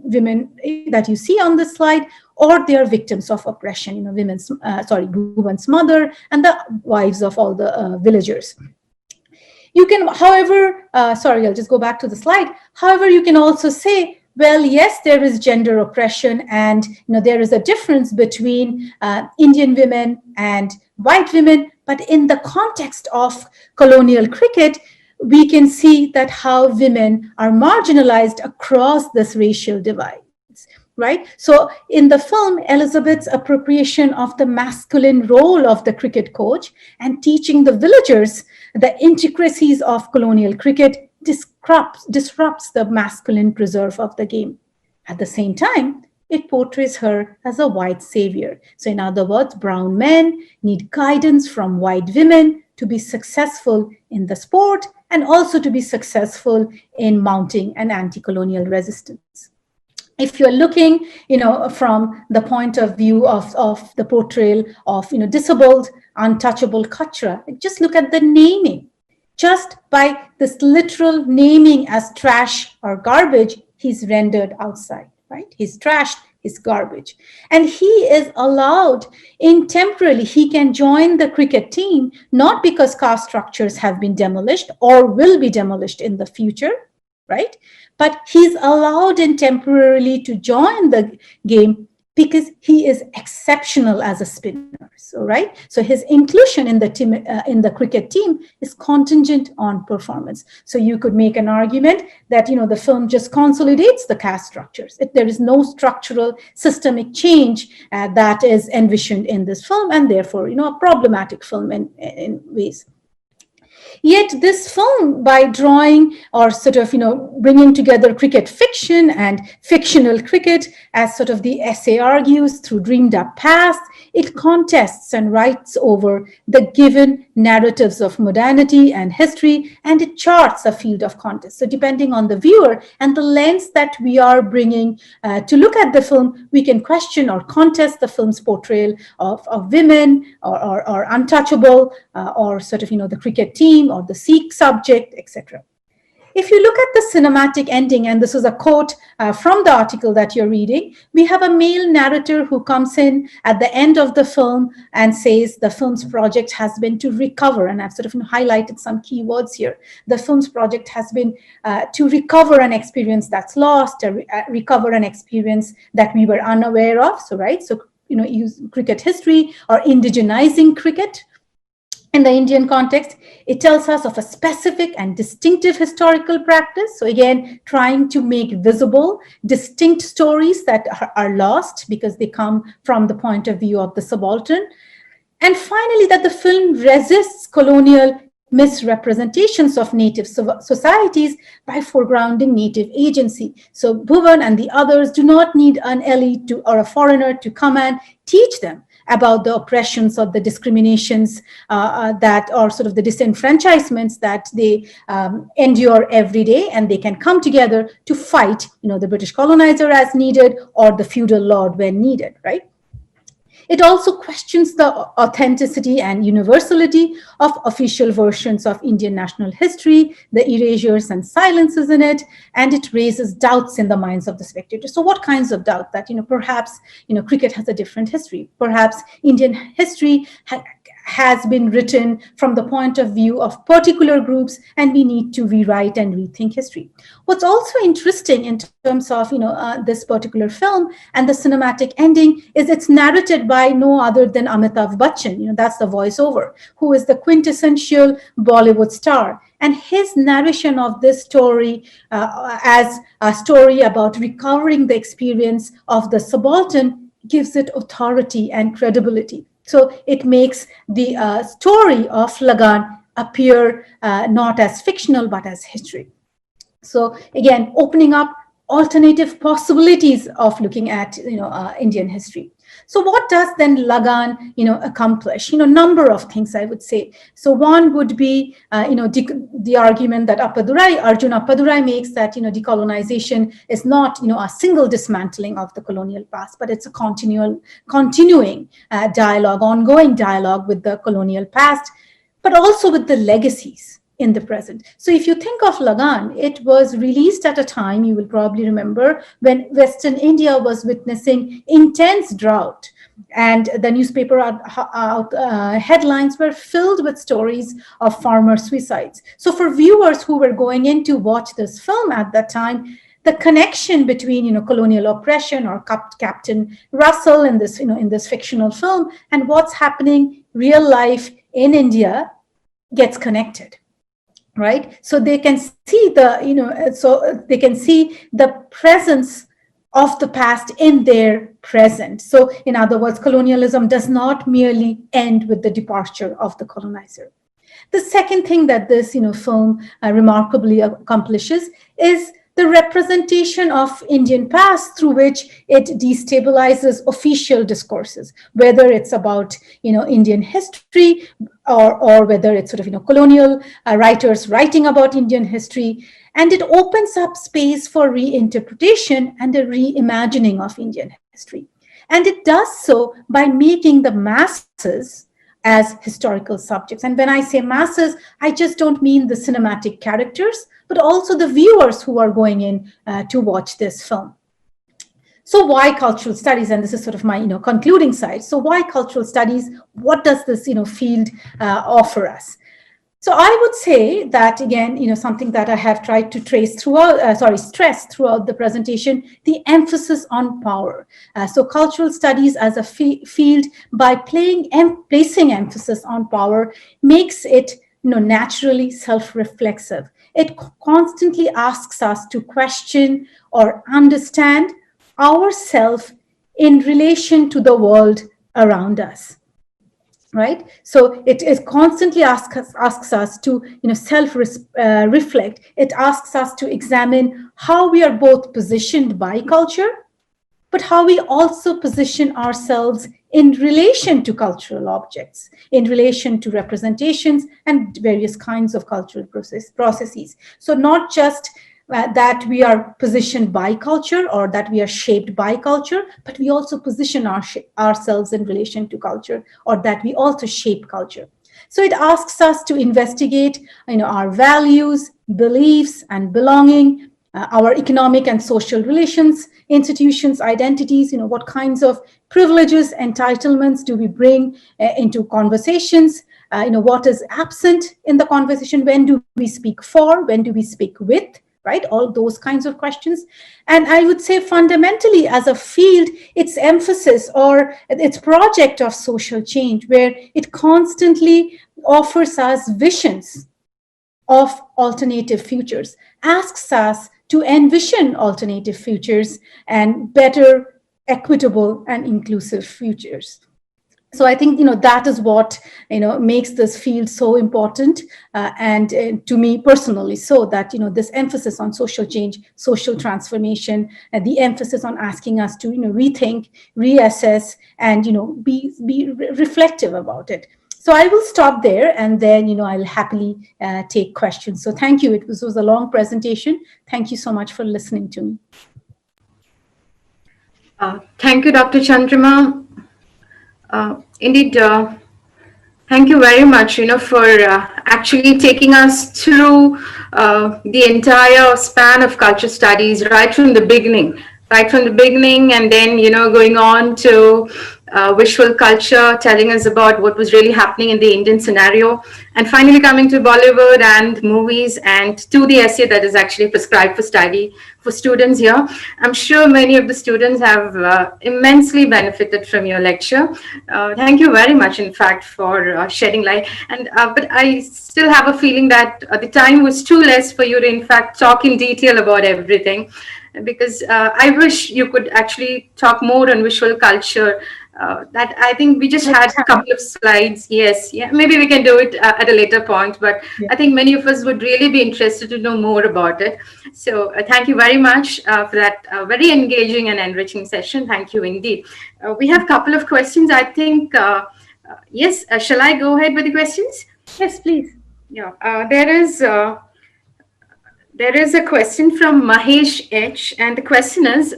women that you see on the slide, or they are victims of oppression, Bhuvan's mother and the wives of all the villagers. You can, however, I'll just go back to the slide. However, you can also say, well, yes, there is gender oppression, and there is a difference between Indian women and white women, but in the context of colonial cricket, we can see that how women are marginalized across this racial divide. Right? So in the film, Elizabeth's appropriation of the masculine role of the cricket coach and teaching the villagers the intricacies of colonial cricket disrupts the masculine preserve of the game. At the same time, it portrays her as a white savior. So in other words, brown men need guidance from white women to be successful in the sport and also to be successful in mounting an anti-colonial resistance. If you're looking, from the point of view of the portrayal of, disabled, untouchable Kachra, just look at the naming. Just by this literal naming as trash or garbage, he's rendered outside, right? He's trashed, he's garbage. And he is allowed temporarily, he can join the cricket team, not because caste structures have been demolished or will be demolished in the future, right? But he's allowed temporarily to join the game because he is exceptional as a spinner. So, right? So his inclusion in the team, in the cricket team is contingent on performance. So you could make an argument that, the film just consolidates the caste structures. There is no structural systemic change that is envisioned in this film, and therefore, a problematic film in ways. Yet this film, by drawing or sort of, bringing together cricket fiction and fictional cricket, as sort of the essay argues, through dreamed up past, it contests and writes over the given narratives of modernity and history, and it charts a field of contest. So depending on the viewer and the lens that we are bringing to look at the film, we can question or contest the film's portrayal of women or untouchable or sort of, the cricket team or the Sikh subject, etc. If you look at the cinematic ending, and this is a quote from the article that you're reading, we have a male narrator who comes in at the end of the film and says the film's project has been to recover, and I've sort of highlighted some key words here. The film's project has been to recover an experience that's lost, recover an experience that we were unaware of. So, right, so, use cricket history or indigenizing cricket. In the Indian context, it tells us of a specific and distinctive historical practice. So again, trying to make visible distinct stories that are lost because they come from the point of view of the subaltern. And finally, that the film resists colonial misrepresentations of native societies by foregrounding native agency. So Bhuvan and the others do not need an elite or a foreigner to come and teach them about the oppressions or the discriminations that are sort of the disenfranchisements that they endure every day, and they can come together to fight, the British colonizer as needed or the feudal lord when needed, right? It also questions the authenticity and universality of official versions of Indian national history, the erasures and silences in it, and it raises doubts in the minds of the spectators. So what kinds of doubt? That, perhaps, cricket has a different history. Perhaps Indian history has been written from the point of view of particular groups, and we need to rewrite and rethink history. What's also interesting in terms of this particular film and the cinematic ending is it's narrated by no other than Amitabh Bachchan. That's the voiceover, who is the quintessential Bollywood star. And his narration of this story as a story about recovering the experience of the subaltern gives it authority and credibility. So it makes the story of Lagaan appear not as fictional, but as history. So again, opening up alternative possibilities of looking at, Indian history. So what does then Lagaan, accomplish? Number of things, I would say. So one would be, the argument that Arjun Appadurai makes, that, decolonization is not, a single dismantling of the colonial past, but it's a continuing dialogue, ongoing dialogue with the colonial past, but also with the legacies in the present. So if you think of Lagaan, it was released at a time, you will probably remember, when Western India was witnessing intense drought, and the newspaper headlines were filled with stories of farmer suicides. So for viewers who were going in to watch this film at that time, the connection between, colonial oppression or Captain Russell in this, in this fictional film, and what's happening real life in India gets connected. Right, so they can see they can see the presence of the past in their present. So, in other words, colonialism does not merely end with the departure of the colonizer. The second thing that this, film remarkably accomplishes is the representation of Indian past through which it destabilizes official discourses, whether it's about, Indian history, or whether it's sort of, colonial writers writing about Indian history. And it opens up space for reinterpretation and a reimagining of Indian history. And it does so by making the masses as historical subjects. And when I say masses, I just don't mean the cinematic characters, but also the viewers who are going in to watch this film. So why cultural studies? And this is sort of my, concluding side. So why cultural studies? What does this, field offer us? So I would say that, again, something that I have tried to stress throughout the presentation, the emphasis on power. So cultural studies as a field, by placing emphasis on power, makes it, naturally self-reflexive. It constantly asks us to question or understand ourselves in relation to the world around us. Right? So it is constantly asks us to, self-reflect. It asks us to examine how we are both positioned by culture, but how we also position ourselves in relation to cultural objects, in relation to representations and various kinds of cultural processes. So not just that we are positioned by culture or that we are shaped by culture, but we also position ourselves in relation to culture, or that we also shape culture. So it asks us to investigate, our values, beliefs, and belonging, our economic and social relations, institutions, identities, what kinds of privileges, entitlements do we bring into conversations, what is absent in the conversation, when do we speak for, when do we speak with, right? All those kinds of questions. And I would say fundamentally as a field, its emphasis or its project of social change, where it constantly offers us visions of alternative futures, asks us to envision alternative futures and better, equitable, and inclusive futures. So I think, that is what, makes this field so important. And to me personally, so that, this emphasis on social change, social transformation, and the emphasis on asking us to, rethink, reassess, and, be reflective about it. So I will stop there, and then, I'll happily take questions. So thank you. It was a long presentation. Thank you so much for listening to me. Thank you, Dr. Chandrima. Indeed, thank you very much, for actually taking us through the entire span of culture studies right from the beginning, and then, going on to visual culture, telling us about what was really happening in the Indian scenario, and finally coming to Bollywood and movies, and to the essay that is actually prescribed for study for students here. I'm sure many of the students have immensely benefited from your lecture. Thank you very much, in fact, for shedding light. And but I still have a feeling that the time was too less for you to, in fact, talk in detail about everything, because I wish you could actually talk more on visual culture. That I think we just had a couple of slides. Yes, yeah, maybe we can do it at a later point, but yeah. I think many of us would really be interested to know more about it. So thank you very much for that very engaging and enriching session. Thank you indeed. We have a couple of questions, I think. Yes, shall I go ahead with the questions? Yes, please. Yeah, there is a question from Mahesh H, and the question is,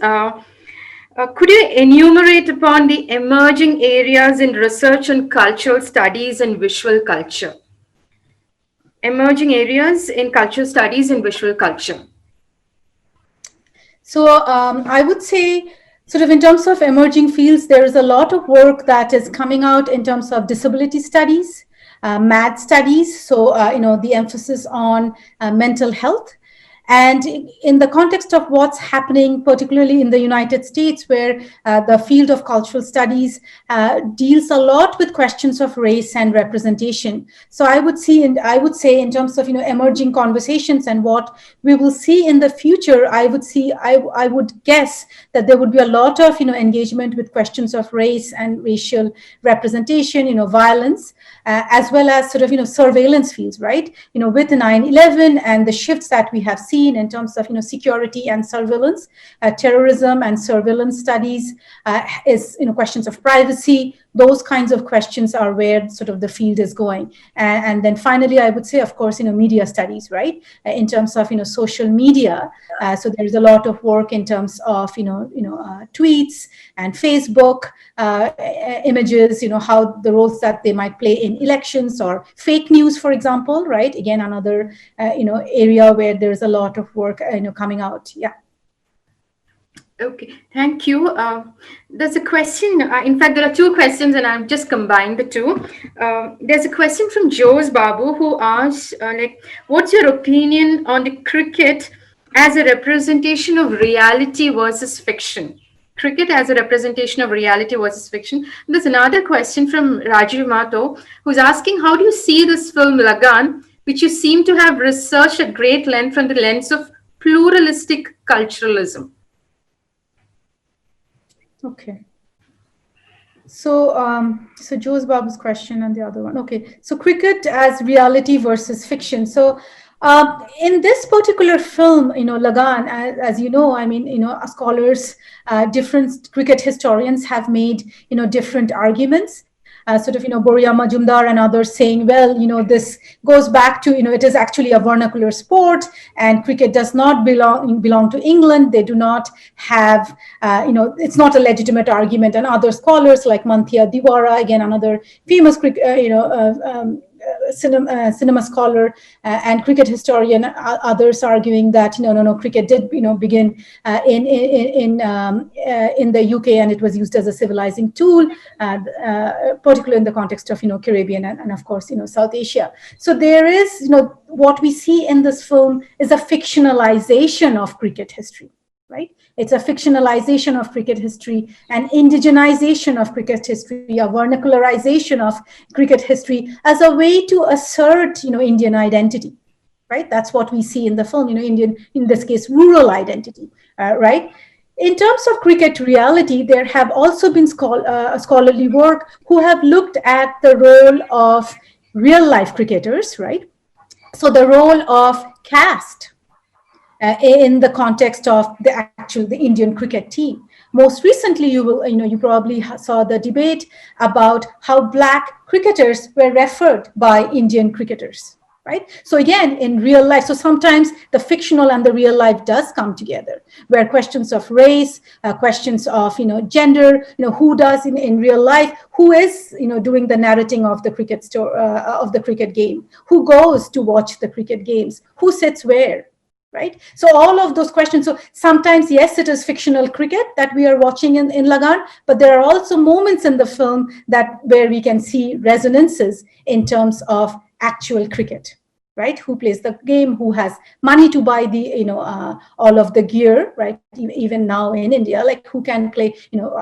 could you enumerate upon the emerging areas in research on cultural studies and visual culture? Emerging areas in cultural studies and visual culture. So I would say, sort of in terms of emerging fields, there is a lot of work that is coming out in terms of disability studies, MAD studies. So, the emphasis on mental health. And in the context of what's happening, particularly in the United States, where the field of cultural studies deals a lot with questions of race and representation. So I would say in terms of emerging conversations and what we will see in the future, I would guess that there would be a lot of engagement with questions of race and racial representation, violence, as well as sort of surveillance fields, right? With 9/11 and the shifts that we have seen 2014 in terms of, security and surveillance, terrorism and surveillance studies, is, questions of privacy. Those kinds of questions are where sort of the field is going. And then finally, I would say, of course, media studies, right? In terms of, social media. So there's a lot of work in terms of, tweets and Facebook images, how the roles that they might play in elections, or fake news, for example, right? Again, another, area where there's a lot of work, coming out. Yeah. Okay, thank you. There's a question. In fact, there are two questions, and I've just combined the two. There's a question from Jose Babu, who asks, what's your opinion on the cricket as a representation of reality versus fiction? Cricket as a representation of reality versus fiction. And there's another question from Rajiv Mato, who's asking, how do you see this film Lagaan, which you seem to have researched at great length from the lens of pluralistic culturalism? Okay. So, so Joe's Babu's question and the other one. Okay. So cricket as reality versus fiction. So, in this particular film, Lagaan, as you know, I mean, scholars, different cricket historians have made, different arguments. Sort of, Boria Majumdar and others saying, well, this goes back to, it is actually a vernacular sport, and cricket does not belong to England. They do not have, it's not a legitimate argument. And other scholars like Manthia Diwara, again, another famous cinema scholar and cricket historian, others arguing that no, cricket did begin in the UK, and it was used as a civilizing tool, particularly in the context of Caribbean and of course South Asia. So there is what we see in this film is a fictionalization of cricket history. Right? It's a fictionalization of cricket history, an indigenization of cricket history, a vernacularization of cricket history as a way to assert, Indian identity. Right? That's what we see in the film, Indian, in this case, rural identity. Right? In terms of cricket reality, there have also been scholarly work who have looked at the role of real life cricketers. Right? So the role of caste. In the context of the Indian cricket team. Most recently, you probably saw the debate about how Black cricketers were referred by Indian cricketers, right? So again, in real life, so sometimes the fictional and the real life does come together, where questions of race, questions of gender, who does in real life, who is doing the narrating of the cricket of the cricket game, who goes to watch the cricket games, who sits where. Right. So all of those questions. So sometimes, yes, it is fictional cricket that we are watching in Lagaan, but there are also moments in the film where we can see resonances in terms of actual cricket. Right? Who plays the game? Who has money to buy the all of the gear? Right? Even now in India, like who can play?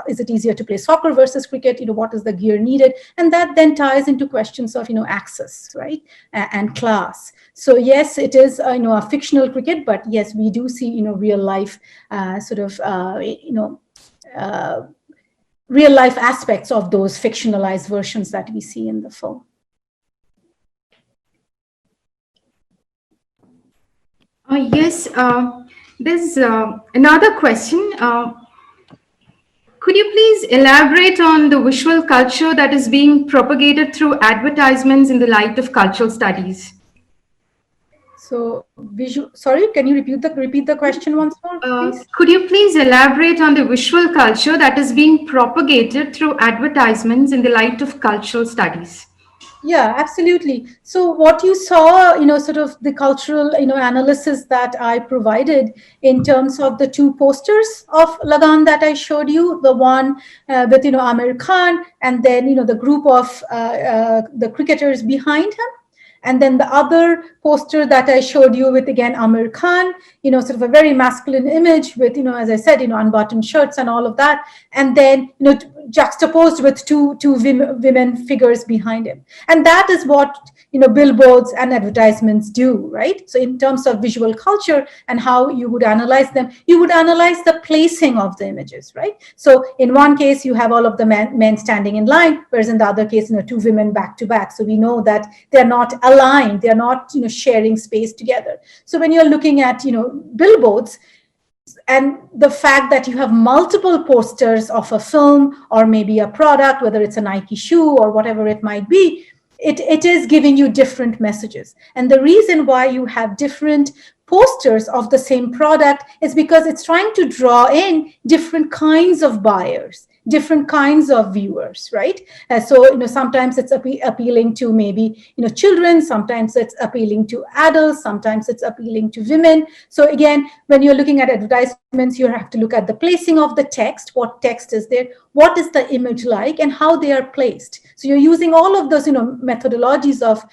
Is it easier to play soccer versus cricket? What is the gear needed? And that then ties into questions of access, right, and class. So yes, it is a fictional cricket, but yes, we do see real life real life aspects of those fictionalized versions that we see in the film. Yes, there's another question. Could you please elaborate on the visual culture that is being propagated through advertisements in the light of cultural studies? So, sorry, can you repeat the question once more, please? Could you please elaborate on the visual culture that is being propagated through advertisements in the light of cultural studies? Yeah, absolutely. So what you saw, sort of the cultural, analysis that I provided in terms of the two posters of Lagaan that I showed you, the one with, Amir Khan, and then, the group of the cricketers behind him. And then the other poster that I showed you with, again, Amir Khan, sort of a very masculine image with, as I said, unbuttoned shirts and all of that. And then, juxtaposed with two women figures behind him. And that is what, billboards and advertisements do, right? So in terms of visual culture and how you would analyze them, you would analyze the placing of the images, right? So in one case, you have all of the men standing in line, whereas in the other case, two women back to back. So we know that they're not aligned. They're not, sharing space together. So when you're looking at, billboards, and the fact that you have multiple posters of a film or maybe a product, whether it's a Nike shoe or whatever it might be, it is giving you different messages. And the reason why you have different posters of the same product is because it's trying to draw in different kinds of buyers, different kinds of viewers, right? So, sometimes it's appealing to maybe, children, sometimes it's appealing to adults, sometimes it's appealing to women. So again, when you're looking at advertisements, you have to look at the placing of the text, what text is there, what is the image like, and how they are placed. So you're using all of those, methodologies of,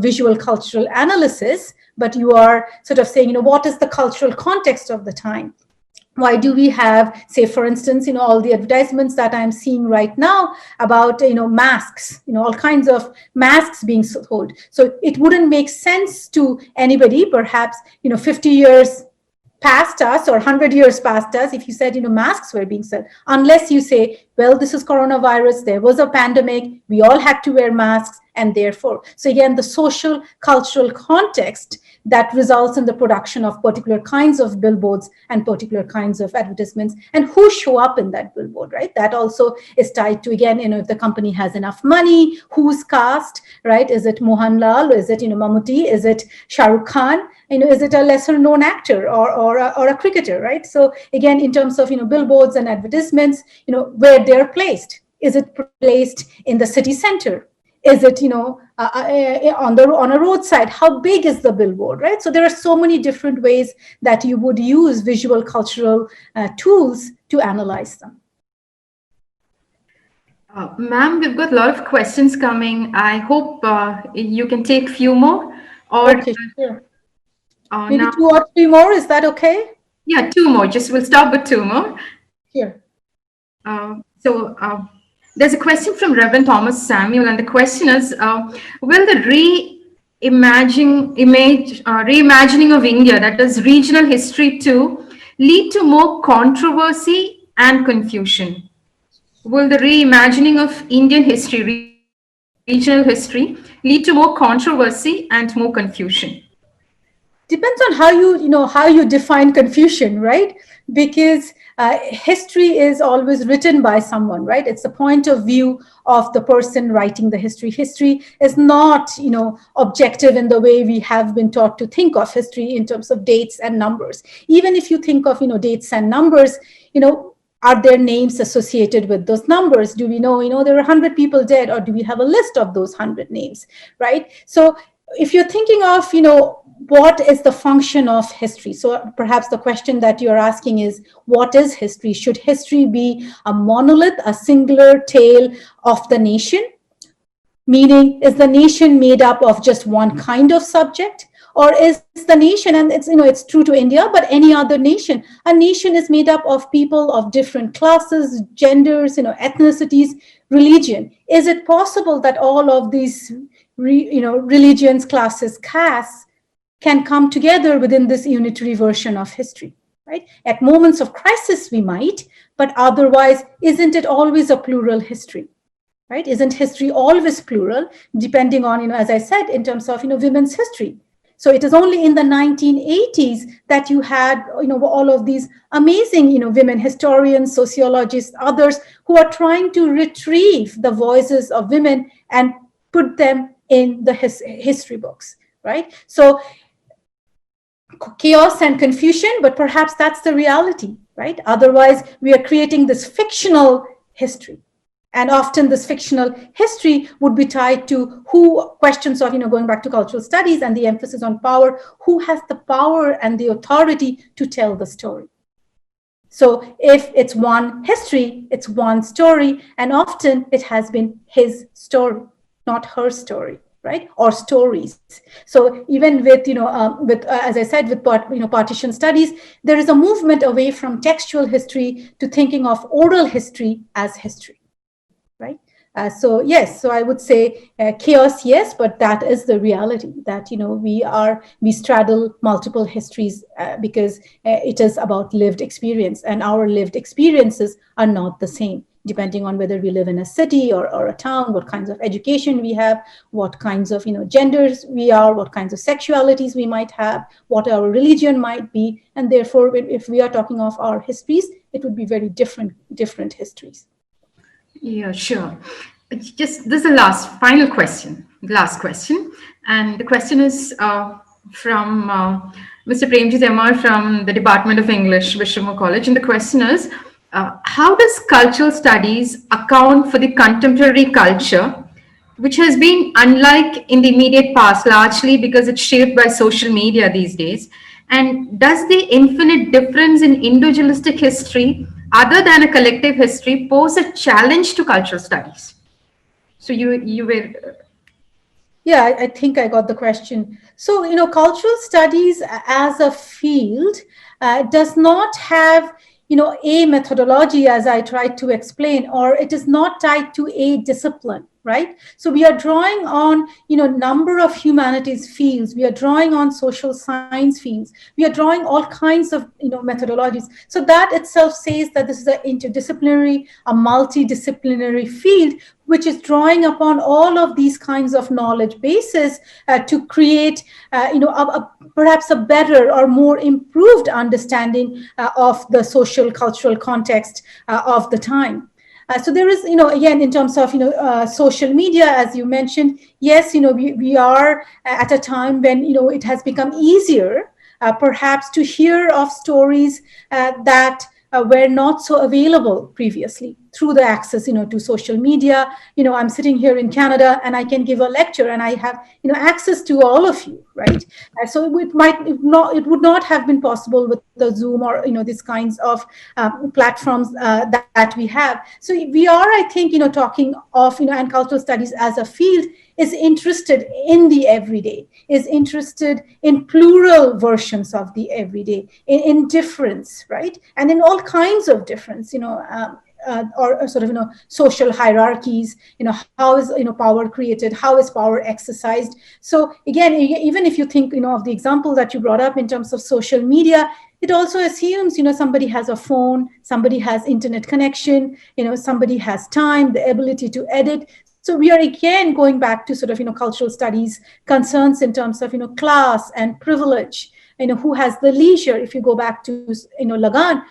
visual cultural analysis, but you are sort of saying, what is the cultural context of the time? Why do we have, say, for instance, all the advertisements that I'm seeing right now about, masks, all kinds of masks being sold. So it wouldn't make sense to anybody, perhaps, 50 years past us or 100 years past us, if you said, masks were being sold, unless you say, well, this is coronavirus, there was a pandemic, we all had to wear masks, and therefore. So again, the social, cultural context that results in the production of particular kinds of billboards and particular kinds of advertisements, and who show up in that billboard, right? That also is tied to, again, if the company has enough money, who's cast, right? Is it Mohanlal? Is it, Mammootty? Is it Shah Rukh Khan? Is it a lesser known actor or a cricketer, right? So again, in terms of, billboards and advertisements, where they're placed. Is it placed in the city center? Is it, on a roadside? How big is the billboard, right? So there are so many different ways that you would use visual cultural tools to analyze them. Ma'am, we've got a lot of questions coming. I hope you can take a few more. Or okay, sure. Maybe 2 or 3 more. Is that okay? Yeah, 2 more. We'll stop with 2 more. Here. So there's a question from Reverend Thomas Samuel, and the question is, will the reimagining of India, that is regional history too, lead to more controversy and confusion? Will the reimagining of Indian history, regional history, lead to more controversy and more confusion? Depends on how you define confusion, right? Because history is always written by someone, right? It's the point of view of the person writing the history. History is not, objective in the way we have been taught to think of history in terms of dates and numbers. Even if you think of, dates and numbers, are there names associated with those numbers? Do we know, there are 100 people dead, or do we have a list of those 100 names, right? So if you're thinking of, what is the function of history? So perhaps the question that you're asking is, what is history? Should history be a monolith, a singular tale of the nation? Meaning, is the nation made up of just one kind of subject? Or is the nation, and it's true to India, but any other nation, a nation is made up of people of different classes, genders, ethnicities, religion. Is it possible that all of these, religions, classes, castes can come together within this unitary version of history, right? At moments of crisis, we might, but otherwise, isn't it always a plural history, right? Isn't history always plural, depending on, as I said, in terms of, women's history? So it is only in the 1980s that you had, all of these amazing, women historians, sociologists, others who are trying to retrieve the voices of women and put them in the history books, right? So chaos and confusion, but perhaps that's the reality, right? Otherwise, we are creating this fictional history. And often this fictional history would be tied to questions of, going back to cultural studies and the emphasis on power, who has the power and the authority to tell the story. So if it's one history, it's one story, and often it has been his story, not her story, right? Or stories. So even with, as I said, with partition studies, there is a movement away from textual history to thinking of oral history as history, right? So yes, so I would say chaos, yes, but that is the reality that, we straddle multiple histories because it is about lived experience, and our lived experiences are not the same. depending on whether we live in a city or a town, what kinds of education we have, what kinds of genders we are, what kinds of sexualities we might have, what our religion might be. And therefore, if we are talking of our histories, it would be very different histories. Yeah, sure. Just this is the final question, and the question is from Mr. Premjit Amar from the Department of English, Vishnu College, and the question is, how does cultural studies account for the contemporary culture, which has been unlike in the immediate past, largely because it's shaped by social media these days? And does the infinite difference in individualistic history, other than a collective history, pose a challenge to cultural studies? So you were... Yeah, I think I got the question. So, cultural studies as a field does not have, a methodology, as I tried to explain, or it is not tied to a discipline, right? So we are drawing on, number of humanities fields. We are drawing on social science fields. We are drawing all kinds of, methodologies. So that itself says that this is an interdisciplinary, a multidisciplinary field, which is drawing upon all of these kinds of knowledge bases to create, perhaps a better or more improved understanding of the social cultural context of the time. So there is, again, in terms of, social media, as you mentioned, yes, we are at a time when, it has become easier, perhaps, to hear of stories that were not so available previously through the access, to social media. I'm sitting here in Canada and I can give a lecture and I have, access to all of you, right? So it would not have been possible with the Zoom or, these kinds of platforms that we have. So we are, I think, talking of, and cultural studies as a field is interested in the everyday, is interested in plural versions of the everyday, in difference, right? And in all kinds of difference, or sort of, social hierarchies, how is, power created, how is power exercised. So again, even if you think, of the example that you brought up in terms of social media, it also assumes, somebody has a phone, somebody has internet connection, somebody has time, the ability to edit. So we are again going back to sort of, cultural studies concerns in terms of, class and privilege, who has the leisure. If you go back to, Lagaan,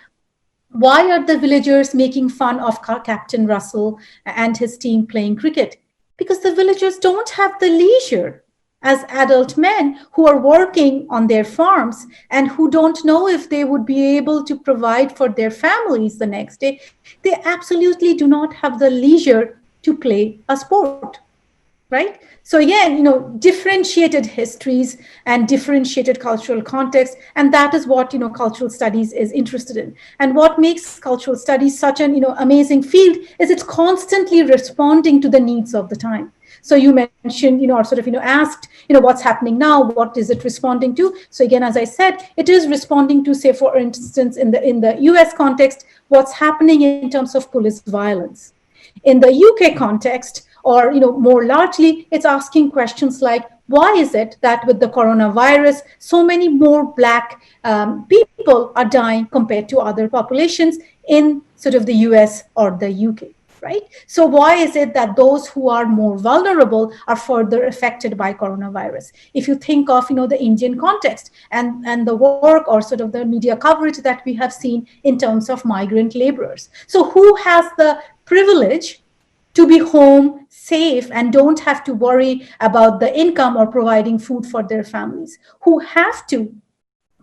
why are the villagers making fun of Captain Russell and his team playing cricket? Because the villagers don't have the leisure as adult men who are working on their farms and who don't know if they would be able to provide for their families the next day. They absolutely do not have the leisure to play a sport, right? So again, differentiated histories and differentiated cultural context, and that is what, cultural studies is interested in. And what makes cultural studies such an, amazing field is it's constantly responding to the needs of the time. So you mentioned, or sort of, asked, what's happening now, what is it responding to? So again, as I said, it is responding to, say, for instance, in the US context, what's happening in terms of police violence. In the UK context, or more largely, it's asking questions like, why is it that with the coronavirus, so many more Black people are dying compared to other populations in sort of the US or the UK, right? So why is it that those who are more vulnerable are further affected by coronavirus? If you think of, the Indian context and the work or sort of the media coverage that we have seen in terms of migrant laborers. So who has the privilege to be home, safe, and don't have to worry about the income or providing food for their families? Who have to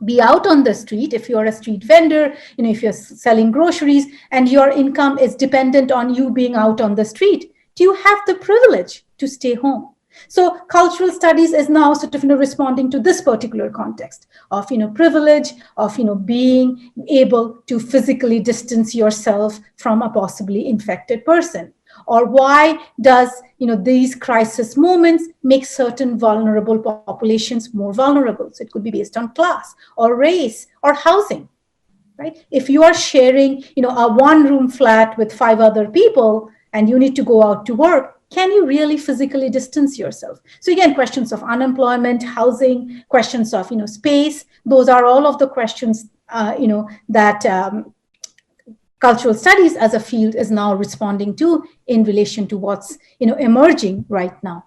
be out on the street, if you're a street vendor, if you're selling groceries and your income is dependent on you being out on the street? Do you have the privilege to stay home? So cultural studies is now sort of, responding to this particular context of, privilege, of, being able to physically distance yourself from a possibly infected person. Or why does, these crisis moments make certain vulnerable populations more vulnerable? So it could be based on class or race or housing, right? If you are sharing, a one-room flat with 5 other people and you need to go out to work, can you really physically distance yourself? So again, questions of unemployment, housing, questions of, space, those are all of the questions, that cultural studies as a field is now responding to in relation to what's emerging right now.